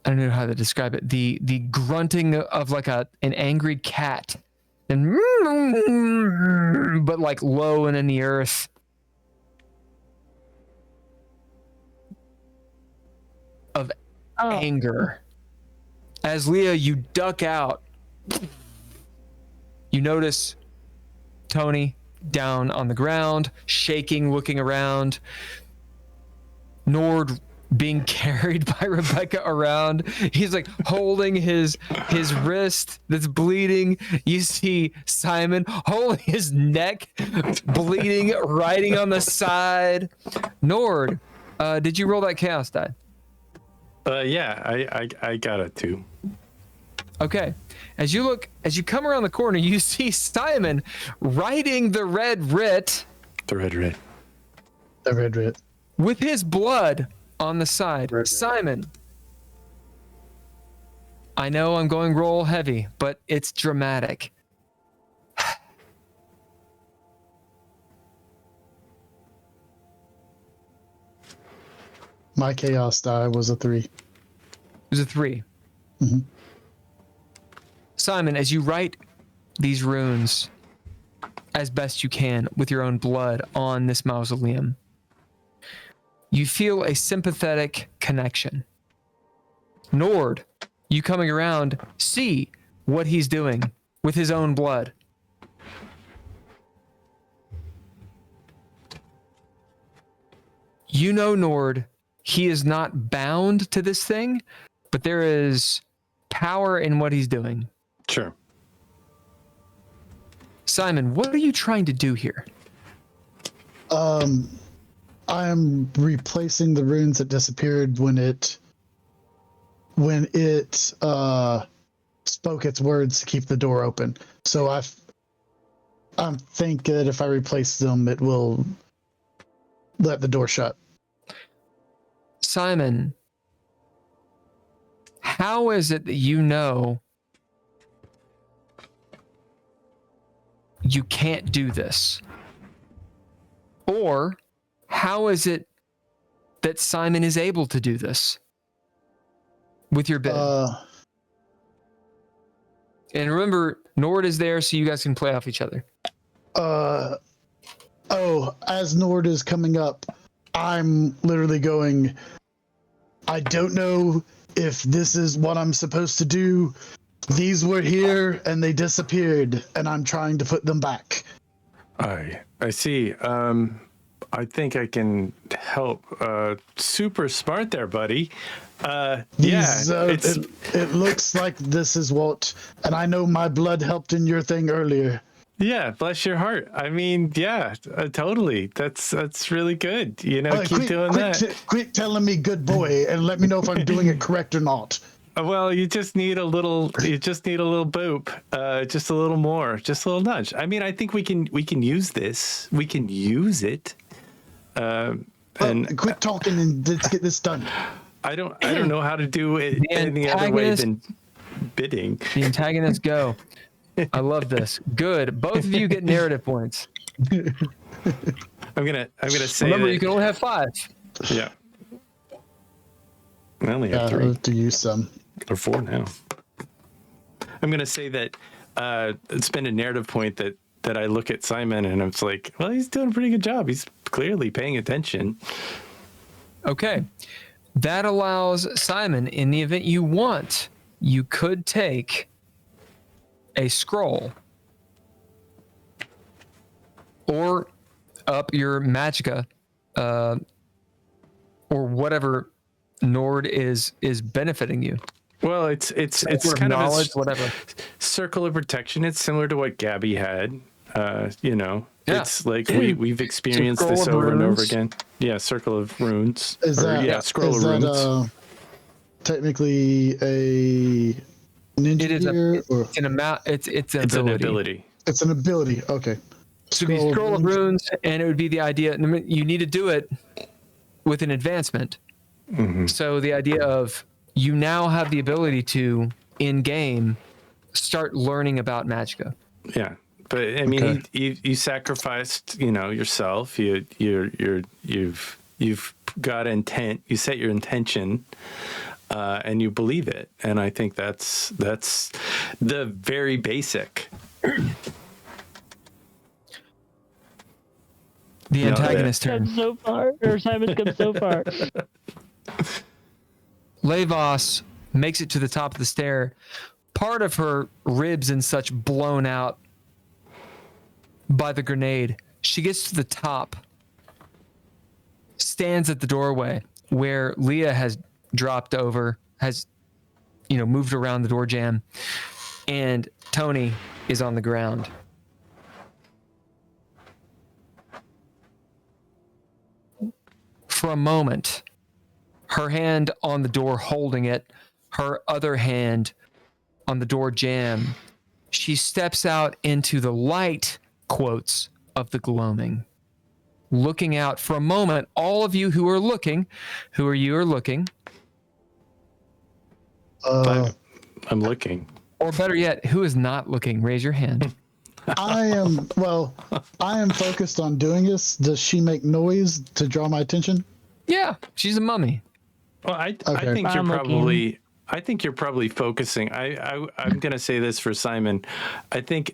don't know how to describe it. The grunting of like an angry cat. And but like low and in the earth. Of anger. As Leah, you duck out. You notice Tony down on the ground, shaking, looking around. Nord being carried by Rebecca around. He's like holding his wrist that's bleeding. You see Simon holding his neck, bleeding, riding on the side. Nord, did you roll that chaos die? Yeah, I got a 2. Okay. As you come around the corner, you see Simon riding the red Writ. The red Writ. The red Writ. With his blood on the side. Red. Simon. I know I'm going roll heavy, but it's dramatic. My chaos die was a 3. It was a 3. Mhm. Simon, as you write these runes as best you can with your own blood on this mausoleum, you feel a sympathetic connection. Nord, you coming around, see what he's doing with his own blood. You know, Nord, he is not bound to this thing, but there is power in what he's doing. Sure. Simon, what are you trying to do here? I am replacing the runes that disappeared when it spoke its words to keep the door open. So I think that if I replace them, it will let the door shut. Simon, how is it that you know you can't do this? Or how is it that Simon is able to do this with your bid? And remember, Nord is there so you guys can play off each other. As Nord is coming up, I'm literally going, I don't know if this is what I'm supposed to do. These were here and they disappeared, and I'm trying to put them back. I see. I think I can help. Super smart there, buddy. It looks like this is what, and I know my blood helped in your thing earlier. Yeah, bless your heart. I mean, yeah, totally. That's really good. You know, keep doing that. Quit telling me good boy, and let me know if I'm doing it correct or not. Well, you just need a little. You just need a little boop. Just a little more. Just a little nudge. I mean, I think we can use this. We can use it. And quit talking and let's get this done. I don't know how to do it any other way than bidding. The antagonists go. I love this. Good. Both of you get narrative points. I'm gonna say. Remember, that, you can only have 5. Yeah. I only have 3. I'll have to use some. Or 4 now. I'm gonna say that it's been a narrative point that I look at Simon and I'm like, well, he's doing a pretty good job. He's clearly paying attention. Okay. That allows Simon, in the event you want, you could take a scroll or up your magicka, or whatever Nord is benefiting you. Well, it's kind of knowledge, whatever circle of protection. It's similar to what Gabby had. You know, yeah. It's like we've experienced this over and over again. Yeah, circle of runes. Scroll of runes. Technically a ninja it is gear, it's an amount. It's an ability. It's an ability. Okay. So it'd be scroll of runes, and it would be the idea. You need to do it with an advancement. Mm-hmm. So the idea of you now have the ability to in game start learning about magicka. Yeah. But I mean, you sacrificed, yourself. You've got intent. You set your intention, and you believe it. And I think that's the very basic. The antagonist turn. So far, or Simon's come so far. Levos makes it to the top of the stair. Part of her ribs and such blown out by the grenade. She gets to the top, stands at the doorway where Leah has dropped over, has, moved around the door jamb, and Tony is on the ground. For a moment, her hand on the door holding it, her other hand on the door jamb, she steps out into the light, quotes, of the gloaming. Looking out for a moment, all of you who are looking, I'm looking. Or better yet, who is not looking? Raise your hand. I am focused on doing this. Does she make noise to draw my attention? Yeah, she's a mummy. Well, I think you're probably focusing. I'm going to say this for Simon. I think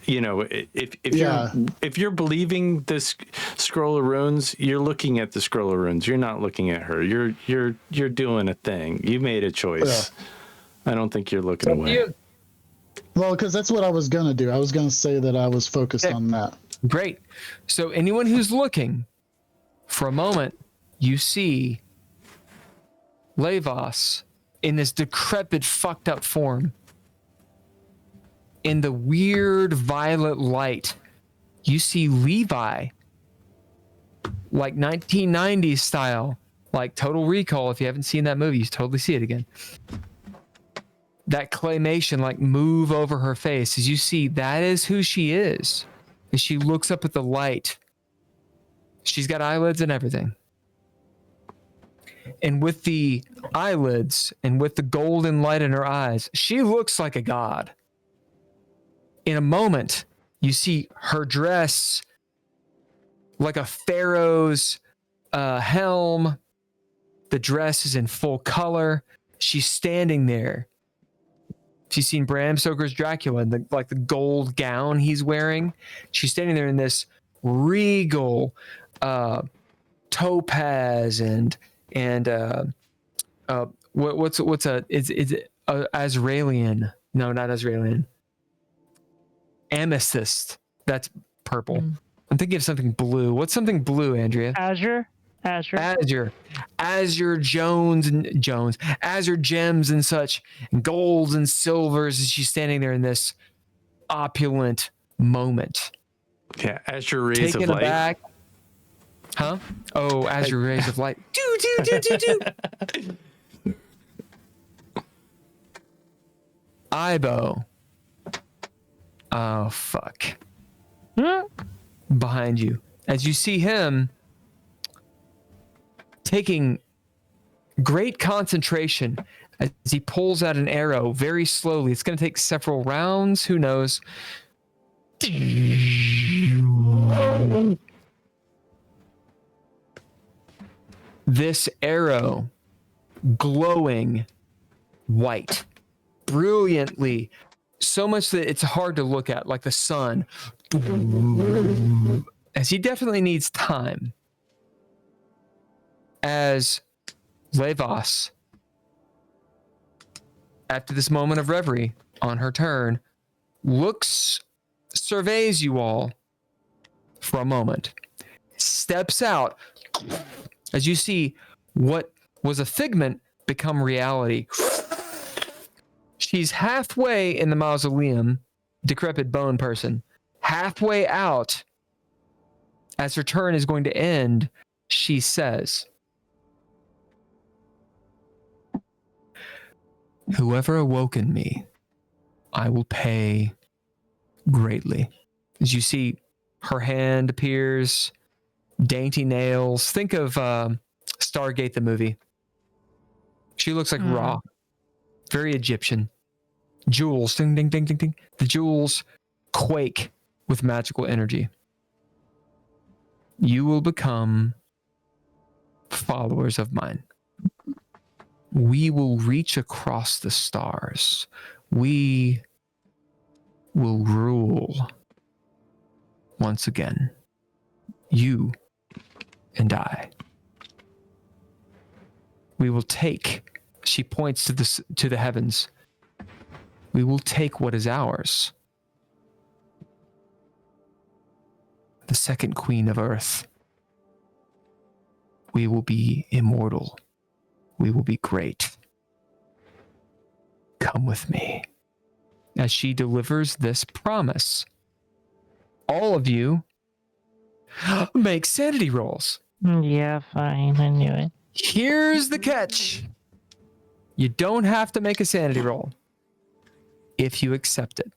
if you're believing this scroll of runes, you're looking at the scroll of runes. You're not looking at her. You're doing a thing. You made a choice. Yeah. I don't think you're looking away. Well, because that's what I was going to do. I was going to say that I was focused on that. Great. So anyone who's looking, for a moment, you see Levos in this decrepit, fucked up form. In the weird violet light, you see Levi, like 1990s style, like Total Recall. If you haven't seen that movie, you totally see it again. that claymation like move over her face as you see that is who she is. As she looks up at the light, she's got eyelids and everything. And with the eyelids and with the golden light in her eyes, she looks like a god. In a moment, you see her dress like a pharaoh's helm. The dress is in full color. She's standing there. She's seen Bram Stoker's Dracula and the gold gown he's wearing. She's standing there in this regal topaz and what's Azraelian? No, not Azraelian. Amethyst. That's purple. I'm thinking of something blue. What's something blue, Andrea? Azure gems and such, and golds and silvers as she's standing there in this opulent moment. Yeah, Azure rays Taken of light. aback. Huh? Oh, Azure rays of light. Do. Ibo. Oh, fuck. Behind you. As you see him taking great concentration as he pulls out an arrow very slowly. It's going to take several rounds. Who knows? This arrow glowing white, brilliantly, so much that it's hard to look at, like the sun. As he definitely needs time. As Levos, after this moment of reverie on her turn, surveys you all for a moment, steps out as you see what was a figment become reality. She's halfway in the mausoleum, decrepit bone person, halfway out. As her turn is going to end, she says, "Whoever awoken me, I will pay greatly." As you see, her hand appears, dainty nails. Think of Stargate, the movie. She looks like Ra, very Egyptian. Jewels, ding, ding, ding, ding, ding. The jewels quake with magical energy. You will become followers of mine. We will reach across the stars. We will rule once again. You and I. We will take, she points to the heavens. We will take what is ours. The second queen of earth. We will be immortal. We will be great. Come with me. As she delivers this promise, all of you make sanity rolls. Yeah, fine. I knew it. Here's the catch. You don't have to make a sanity roll if you accept it.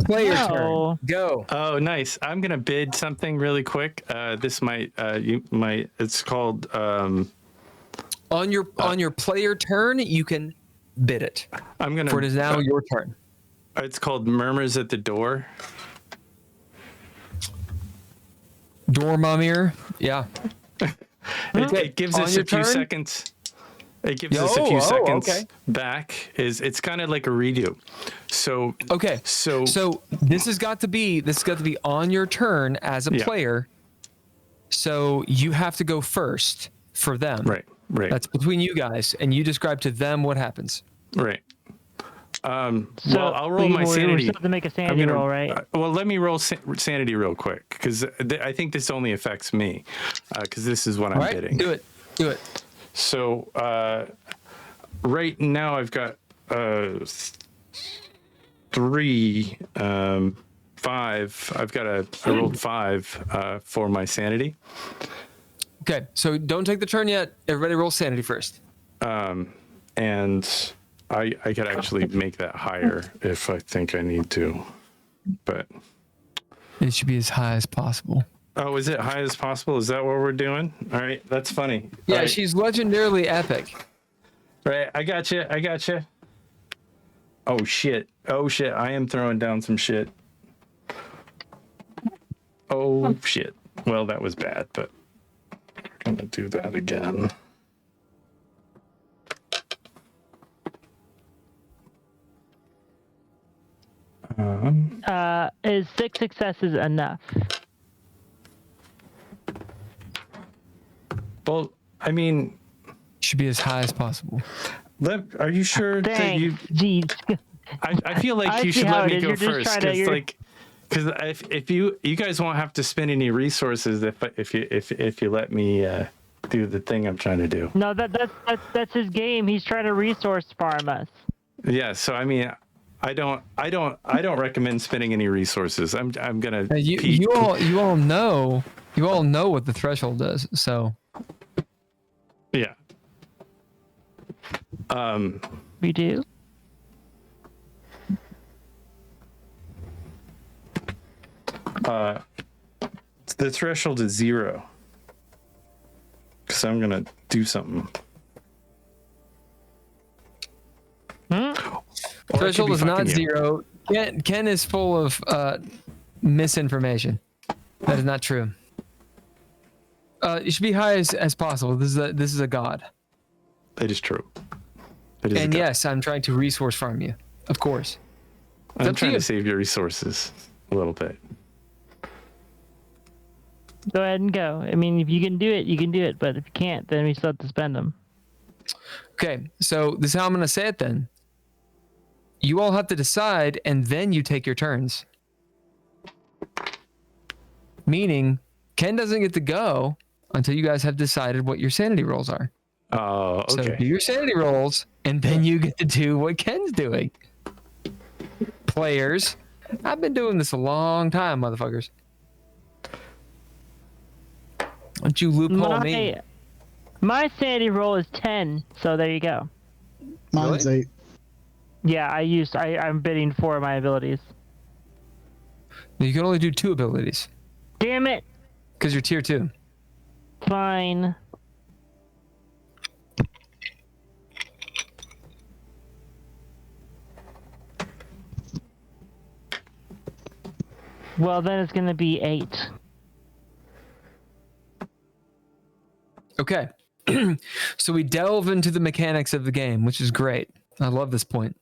Player turn. Go. Oh, nice. I'm gonna bid something really quick. This might it's called on your player turn, you can bid it. I'm gonna For it is now your turn. It's called Murmurs at the Door. Dormamir. Yeah. It gives us a few seconds. It gives us a few seconds back. It's kind of like a redo. So okay. So this has got to be on your turn as a player. So you have to go first for them. Right. That's between you guys, and you describe to them what happens. Right. Well, I'll roll my sanity. We have to make a sanity roll, right? Well, let me roll sanity real quick, because I think this only affects me, because this is what I'm bidding. Do it. So right now I've got 3, 5. I rolled 5 for my sanity. Okay, so don't take the turn yet. Everybody roll sanity first. and I could actually make that higher if I think I need to, but It should be as high as possible. oh, is it high as possible? Is that what we're doing? All right, that's funny. Yeah, All right. she's legendarily epic. Right, I got you. Oh shit! I am throwing down some shit. Oh shit! Well, that was bad, but I'm gonna do that again. Is 6 successes enough? Well, I mean, Should be as high as possible. are you sure that Thanks. you? Jeez. I feel like I you see should how let it me is. go You're just first, trying to- because if you guys won't have to spend any resources if you let me do the thing I'm trying to do. No, that's his game. He's trying to resource farm us. Yeah, so I mean, I don't recommend spending any resources. I'm gonna. You all know what the threshold does. So Yeah. We do. The threshold is 0. Because I'm gonna do something. Or I could threshold be is not fucking you. 0. Ken is full of misinformation. That is not true. It should be high as possible. This is a god. It is true. It is And a god. yes, I'm trying to resource farm you. Of course. I'm up to trying you. to save your resources a little bit. Go ahead and go. I mean, if you can do it, you can do it. But if you can't, then we still have to spend them. Okay, so this is how I'm going to say it then. You all have to decide, and then you take your turns. Meaning, Ken doesn't get to go until you guys have decided what your sanity rolls are. Oh, So okay. do your sanity rolls, and then you get to do what Ken's doing. Players, I've been doing this a long time, motherfuckers. Don't you loophole me? My sanity roll is 10, so there you go. Mine's Really? 8. Yeah, I'm bidding 4 of my abilities. You can only do 2 abilities Damn it! because you're tier 2. Fine. Well, then it's gonna be 8. Okay. So we delve into the mechanics of the game, which is great. I love this point.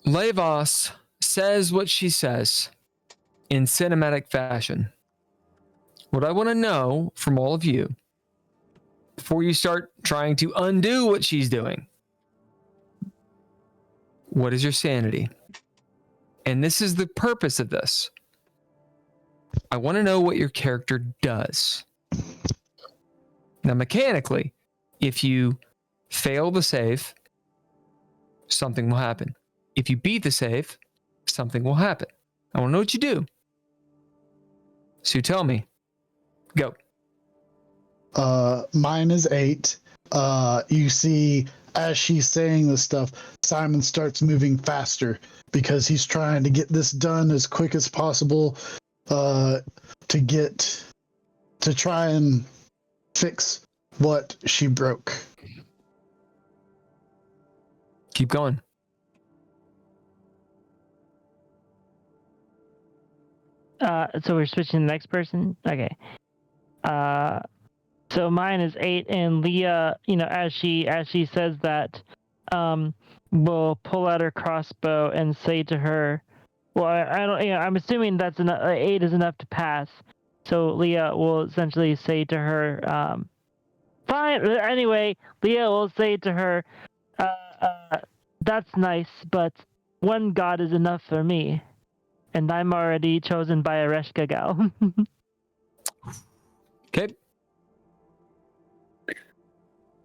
Levos says what she says in cinematic fashion. What I want to know from all of you, before you start trying to undo what she's doing, what is your sanity? And this is the purpose of this. I want to know what your character does. Now, mechanically, if you fail the save, something will happen. If you beat the save, something will happen. I want to know what you do. So tell me. Go. Mine is 8. You see, as she's saying this stuff, Simon starts moving faster because he's trying to get this done as quick as possible to try and fix what she broke. Keep going. So we're switching to the next person? Okay. So mine is 8, and Leah, as she says that, will pull out her crossbow and say to her, well, I don't, I'm assuming that's enough, 8 is enough to pass. So Leah will essentially say to her, fine. Anyway, Leah will say to her, that's nice, but one god is enough for me. And I'm already chosen by a Reshka gal. Okay.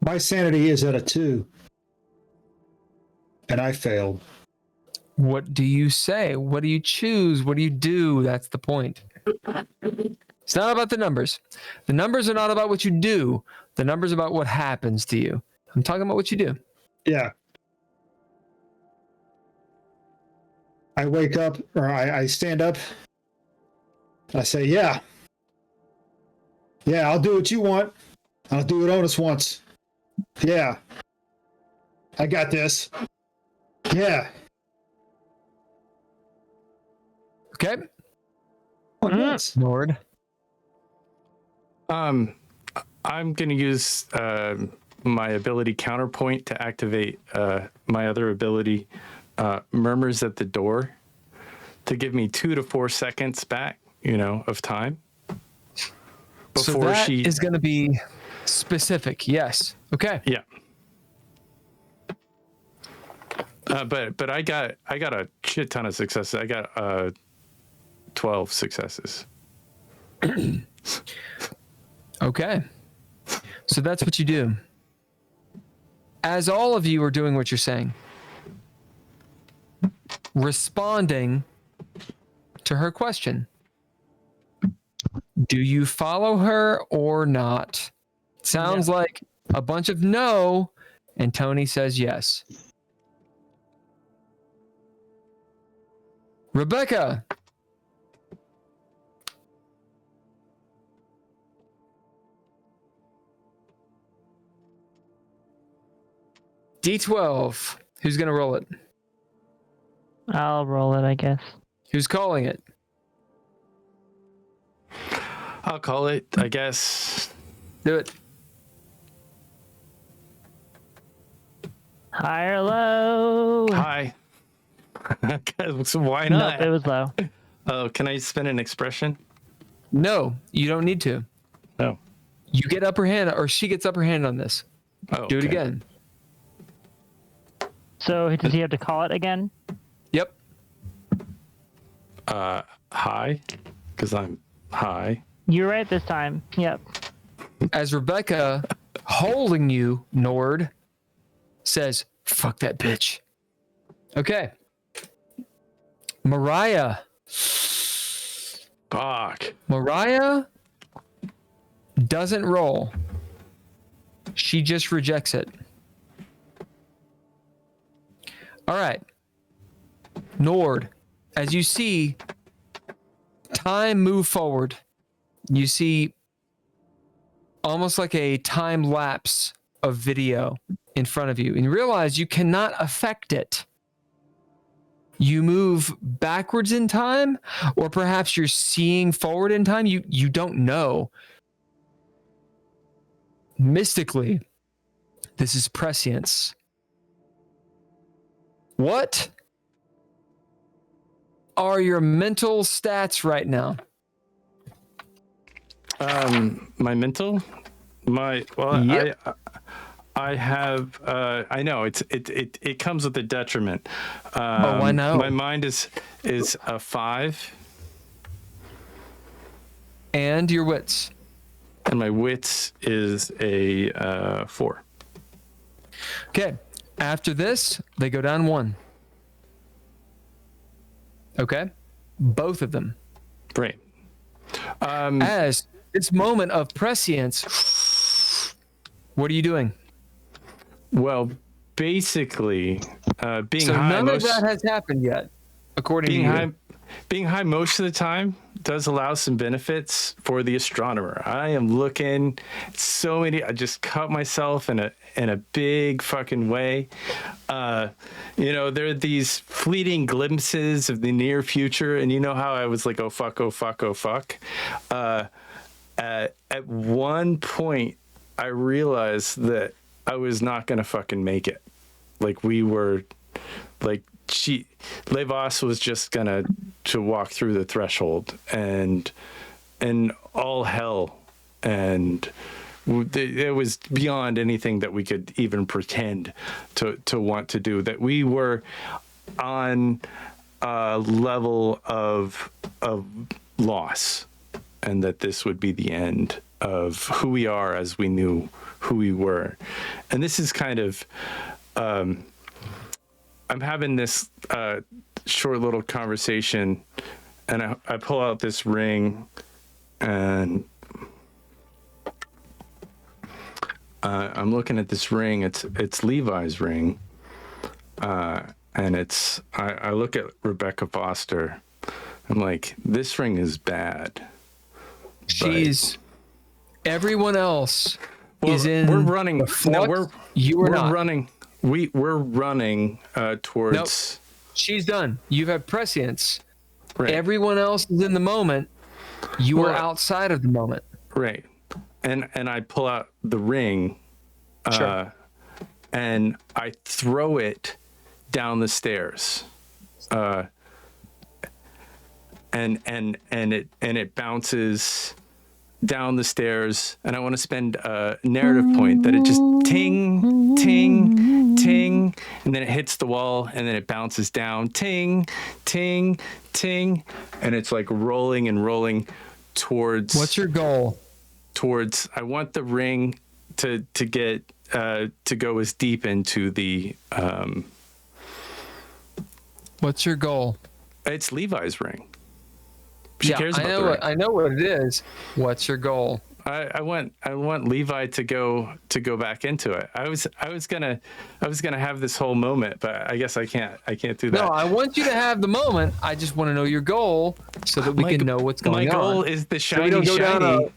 My sanity is at a 2. And I failed. What do you say? What do you choose? What do you do? That's the point. It's not about the numbers. The numbers are not about what you do. The number's about what happens to you. I'm talking about what you do. Yeah. I wake up, or I stand up. I say, yeah. Yeah, I'll do what you want. I'll do what Onus wants. Yeah. I got this. Yeah. Okay. Nord. I'm going to use my ability Counterpoint to activate my other ability, Murmurs at the Door, to give me 2 to 4 seconds back, of time. So that is going to be specific. Yes. Okay. Yeah. But I got a shit ton of successes. I got 12 successes. Okay. So that's what you do. As all of you are doing what you're saying, responding to her question, do you follow her or not? Sounds like a bunch of no, and Tony says yes. Rebecca. D12. Who's going to roll it? I'll roll it, I guess. Who's calling it? I'll call it, I guess. Do it. High or low? Hi. So why not? Nope, it was low. Oh, can I spin an expression? No, you don't need to. No. You get upper hand, or she gets upper hand on this. Oh, Do it okay. again. So does he have to call it again? Yep. High, because I'm high. You're right this time. Yep. As Rebecca, holding you, Nord, says, fuck that bitch. Okay. Mariah. Fuck. Mariah doesn't roll. She just rejects it. All right. Nord, as you see time move forward, you see almost like a time lapse of video in front of you, and you realize you cannot affect it. You move backwards in time, or perhaps you're seeing forward in time. You don't know. Mystically, this is prescience. What are your mental stats right now? My mental, Yep. I have. I know it comes with a detriment. I know. My mind is a 5, And your wits. and my wits is a 4. Okay. After this, they go down 1. Okay. Both of them. Right. As this moment of prescience, what are you doing? Well, basically, being So high. none of that has happened yet, according to you. Being high most of the time does allow some benefits for the astronomer. I am looking at so many. I just cut myself in a big fucking way. There are these fleeting glimpses of the near future, and you know how I was like, oh fuck, oh fuck, oh fuck. At one point, I realized that I was not gonna fucking make it. Like we were, like. Levos was just gonna to walk through the threshold and all hell, and it was beyond anything that we could even pretend to want to do. That we were on a level of loss, and that this would be the end of who we are as we knew who we were. And this is kind of I'm having this short little conversation, and I pull out this ring, and I'm looking at this ring. It's Levi's ring, and it's. I look at Rebecca Foster. I'm like, this ring is bad. She's. Everyone else is in. We're running. No, we're not running. We're running towards. Nope. She's done. You have prescience. Right. Everyone else is in the moment. You are outside of the moment. Right. And I pull out the ring, Sure. and I throw it down the stairs, and it bounces down the stairs. And I want to spend a narrative point that it just ting, ting, ting, and then it hits the wall, and then it bounces down, ting, ting, ting, and it's like rolling and rolling towards. What's your goal? Towards, I want the ring to get to go as deep into the. What's your goal? It's Levi's ring. She cares about the ring. I know what it is. What's your goal? I want Levi to go back into it. I was gonna have this whole moment, but I guess I can't do that. No, I want you to have the moment. I just want to know your goal so that we can know what's going on. My goal is the So we shiny don't go down shiny.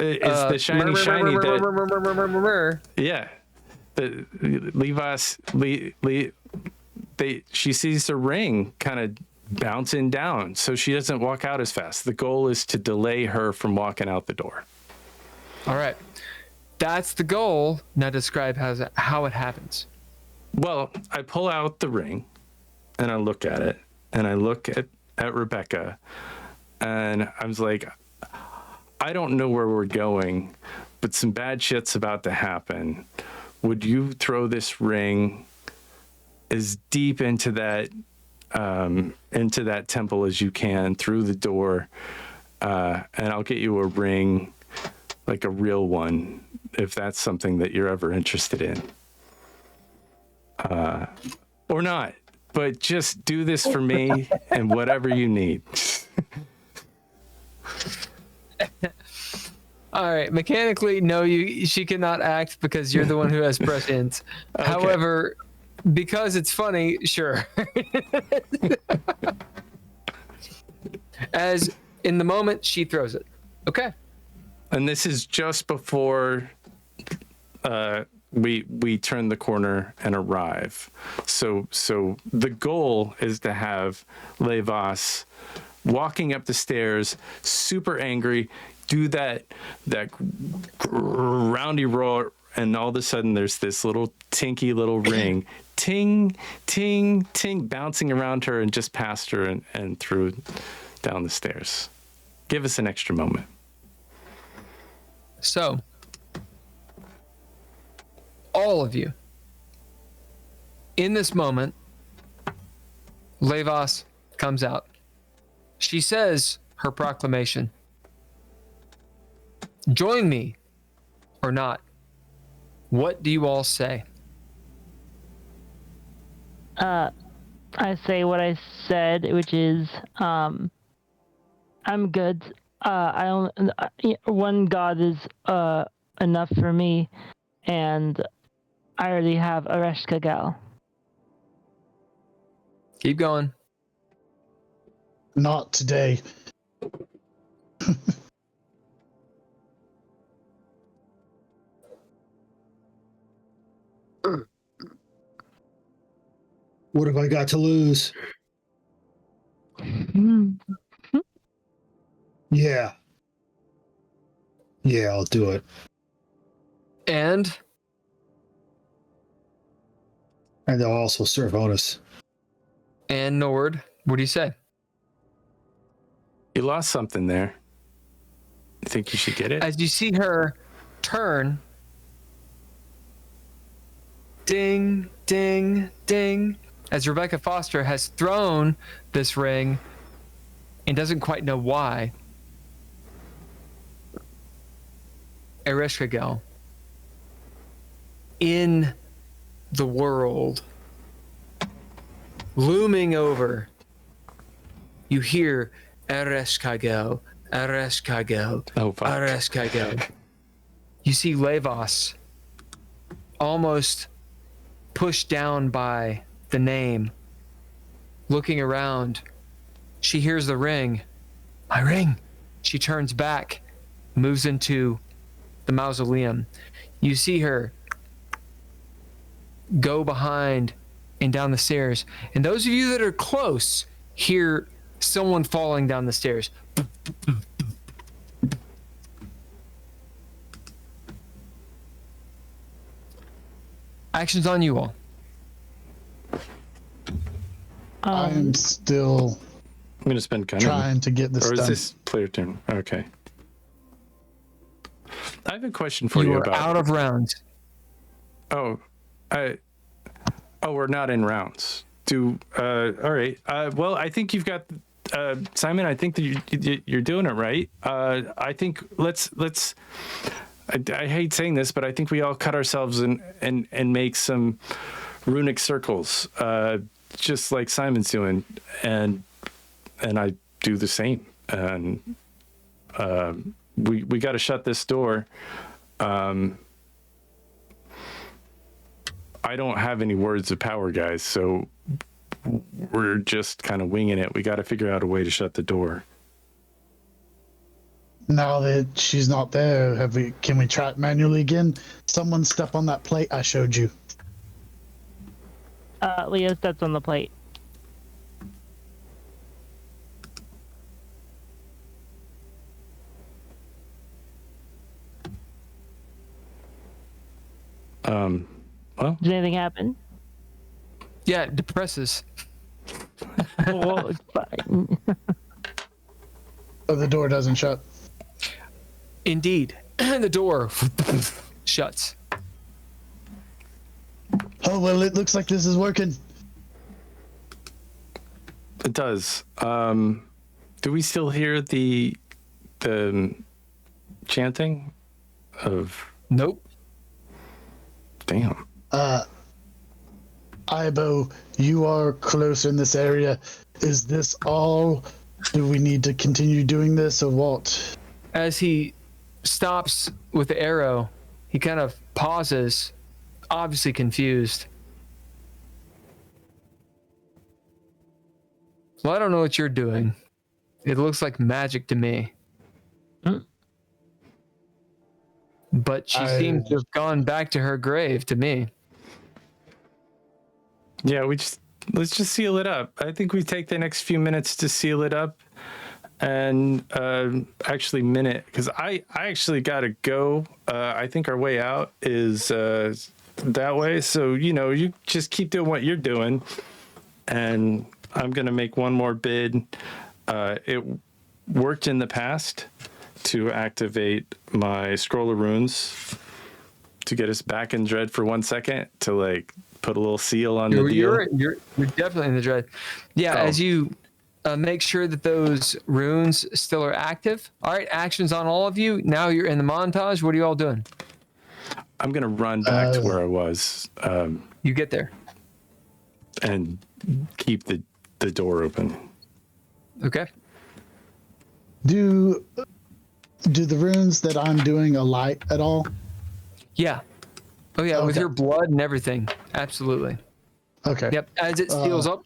It's the shiny shiny that. Yeah, the Levi's she sees the ring kind of bouncing down, so she doesn't walk out as fast. The goal is to delay her from walking out the door. All right, that's the goal. Now describe how it happens. Well, I pull out the ring, and I look at it, and I look at Rebecca, and I was like, I don't know where we're going, but some bad shit's about to happen. Would you throw this ring as deep into that temple as you can through the door, and I'll get you a ring, like a real one, if that's something that you're ever interested in, or not. But just do this for me and whatever you need. All right, mechanically, no, she cannot act because you're the one who has prescience. Okay. However, because it's funny, sure. As in the moment, she throws it. Okay. And this is just before we turn the corner and arrive. So the goal is to have Levas walking up the stairs, super angry, do that roundy roar, and all of a sudden there's this little tinky little ring, ting, ting, ting, bouncing around her and just past her and through down the stairs. Give us an extra moment. So, all of you, in this moment, Levas comes out. She says her proclamation. Join me or not. What do you all say? I say what I said, which is, I'm good. One god is enough for me, and I already have Areshka Gal. Keep going. Not today. What have I got to lose? Yeah. Yeah, I'll do it. And they'll also serve Otis. And Nord, what do you say? You lost something there. You think you should get it? As you see her turn, ding, ding, ding, as Rebecca Foster has thrown this ring and doesn't quite know why. Ereshkigal, in the world, looming over, you hear Ereshkigal, Ereshkigal, Oh, fuck. Ereshkigal. You see Levas almost pushed down by the name. Looking around, she hears the ring. My ring. She turns back, moves into the mausoleum. You see her go behind and down the stairs. And those of you that are close hear someone falling down the stairs. Action's on you all. I am still I'm going to spend cunning. trying to get this Or is done. this player turn? Okay. I have a question for You you are about. out of rounds. Oh, we're not in rounds. All right. Well, I think you've got Simon. I think that you're doing it right. I think let's. I hate saying this, but I think we all cut ourselves and make some runic circles, just like Simon's doing, and I do the same. And we got to shut this door. I don't have any words of power, guys, so we're just kind of winging it. We got to figure out a way to shut the door. Now that she's not there, can we try it manually again? Someone step on that plate I showed you. Leah steps on the plate. Well, Did anything happen? Yeah, it depresses. Well, it's fine. Oh, the door doesn't shut. Indeed. The door shuts. Oh, well, it looks like this is working. it does. Do we still hear the chanting of? Nope. Damn. Ibo, you are closer in this area. Is this all? Do we need to continue doing this or what? As he stops with the arrow, he kind of pauses, obviously confused. Well, I don't know what you're doing. It looks like magic to me. But she seems to have gone back to her grave to me. Yeah, let's just seal it up. I think we take the next few minutes to seal it up, and actually minute, because I actually got to go. I think our way out is that way. So you just keep doing what you're doing, and I'm gonna make one more bid. It worked in the past to activate my scroll of runes to get us back in dread for 1 second to put a little seal on the deal. You're definitely in the dread. Yeah, as you make sure that those runes still are active. All right, actions on all of you. Now you're in the montage. What are you all doing? I'm gonna run back to where I was. You get there. And keep the door open. Okay. Do the runes that I'm doing alight at all? Yeah. Oh yeah, with Okay. your blood and everything. Absolutely. Okay. Yep. As it steals up,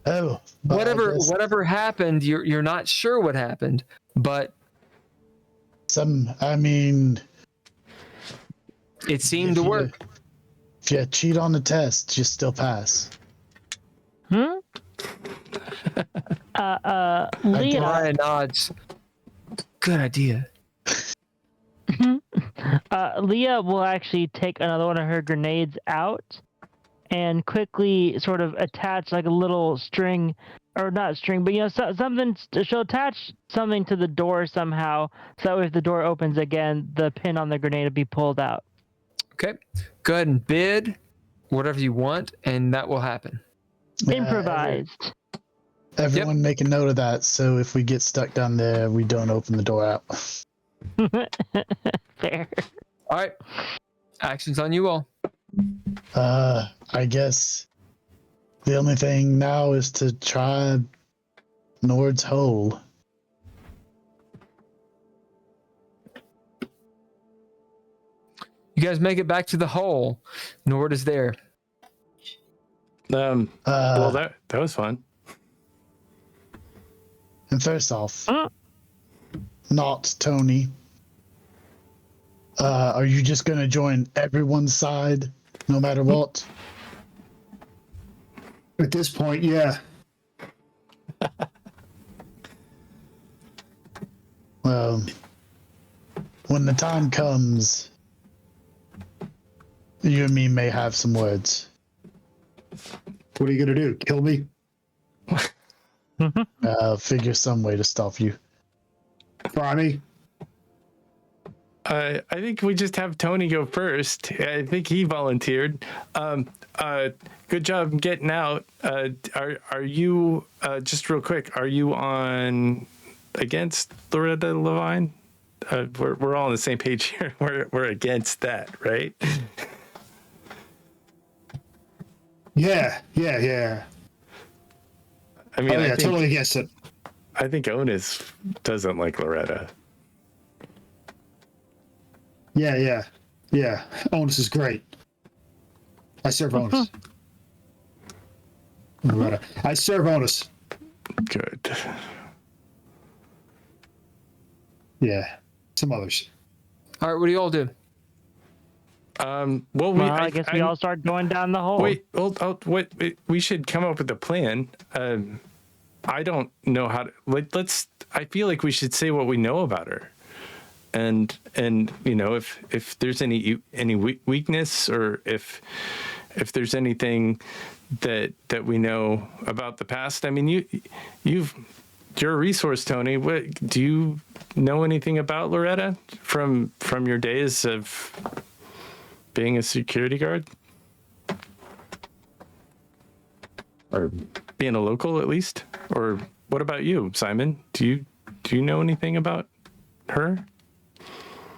Oh. but I guess whatever happened, you're not sure what happened, but it seemed to work. If you cheat on the test, you still pass. Leah, Ryan nods. Good idea. Leah will actually take another one of her grenades out and quickly sort of attach like a little string, or not string, but something. She'll attach something to the door somehow, so if the door opens again, the pin on the grenade will be pulled out. Okay. Go ahead and bid whatever you want, and that will happen. Improvised. Everyone make a note of that, so if we get stuck down there, we don't open the door out. Fair. All right. Actions on you all. I guess the only thing now is to try Nord's hole. You guys make it back to the hole. Nord is there. Well, that was fun. And first off, not Tony. Are you just gonna join everyone's side, no matter what? At this point, yeah. Well, when the time comes, you and me may have some words. What are you gonna do? Kill me? Figure some way to stop you. Fry me? I think we just have Tony go first. I think he volunteered. Good job getting out. Are you just real quick? Are you on against Loretta Levine? We're all on the same page here. We're against that, right? Yeah. I mean, I think, totally against it. I think Onus doesn't like Loretta. Yeah. Onus is great. I serve Onus. I serve Onus. Good. Yeah. Some others. All right, what do you all do? Well, I guess we all start going down the hole. Wait, we should come up with a plan. I don't know how to. Let's. I feel like we should say what we know about her, and you know, if there's any weakness, or if there's anything that we know about the past. I mean, you're a resource, Tony. What do you know anything about Loretta from your days of being a security guard? Or being a local, at least? Or what about you, Simon? Do you know anything about her?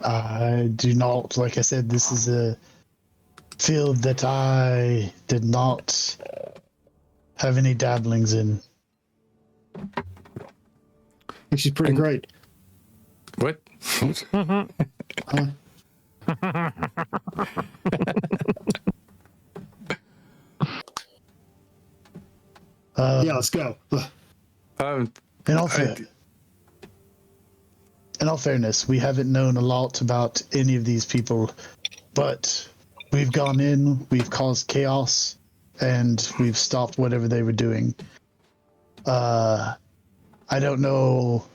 I do not. Like I said, this is a field that I did not have any dabblings in. I think she's pretty great. What? Huh? Yeah, let's go. In all fairness, we haven't known a lot about any of these people, but we've gone in, we've caused chaos, and we've stopped whatever they were doing. I don't know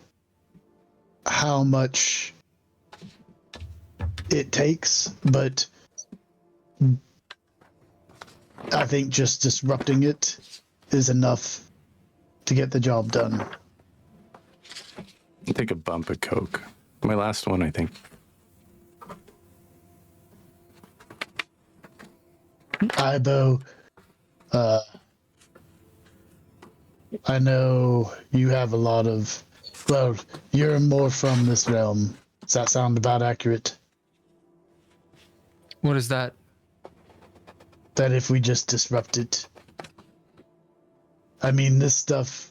how much it takes, but I think just disrupting it is enough to get the job done. I'll take a bump of Coke. My last one, I think. Ibo, I know you have a lot of, well, you're more from this realm. Does that sound about accurate? What is that? That if we just disrupt it, I mean, this stuff,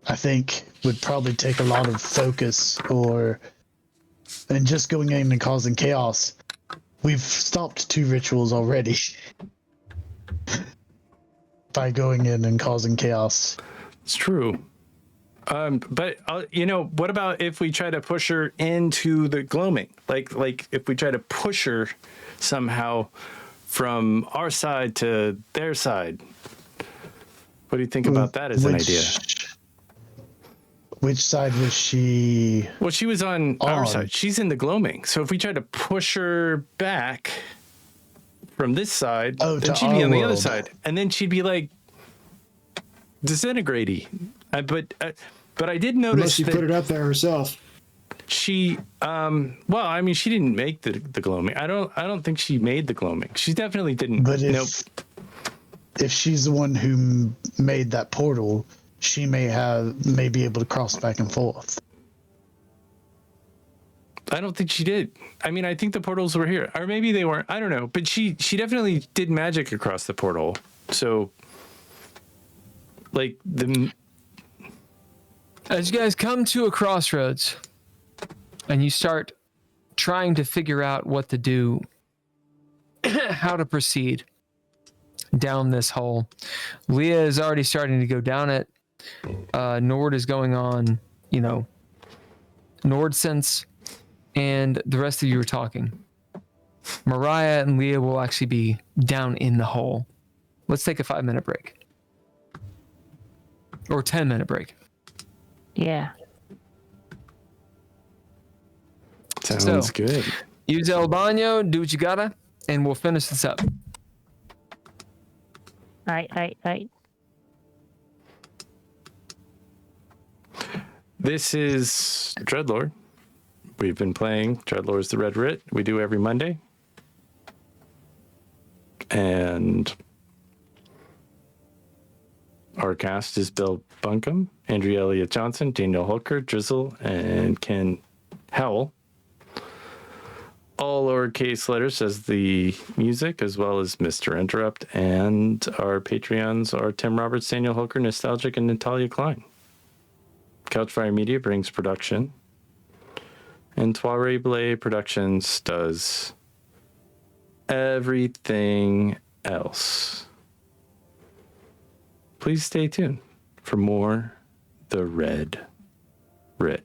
I think, would probably take a lot of focus, and just going in and causing chaos. We've stopped 2 rituals already by going in and causing chaos. It's true. But you know, what about if we try to push her into the gloaming? Like if we try to push her somehow from our side to their side. What do you think about that as an idea? Which side was she? Well, she was on our side. She's in the gloaming. So if we try to push her back from this side, then she'd be on the other side, and then she'd be like disintegrating. But I did notice Unless she put it up there herself. She well, I mean, she didn't make the gloaming. I don't think she made the gloaming. She definitely didn't. But if she's the one who made that portal, she may be able to cross back and forth. I don't think she did. I mean, I think the portals were here, or maybe they weren't. I don't know. But she definitely did magic across the portal. So, like As you guys come to a crossroads and you start trying to figure out what to do, how to proceed down this hole. Leah is already starting to go down it. Nord is going on, Nord sense, and the rest of you are talking. Mariah and Leah will actually be down in the hole. Let's take a 5-minute break. Or 10-minute break. Yeah. Sounds good. Use El Baño, do what you gotta, and we'll finish this up. Aight. This is DreadLore. We've been playing DreadLore's The Red Writ. We do every Monday. And our cast is Bill Bunkum, Andrea Elliott-Johnson, Daniel Holker, Drizzle, and Ken Howl. All lowercase letters as the music, as well as Mr. Interrupt. And our Patreons are Tim Roberts, Daniel Holker, Nostalgic, and Natalia Cline. Couchfire Media brings production. And Trois Blay Productions does everything else. Please stay tuned for more The Red Writ.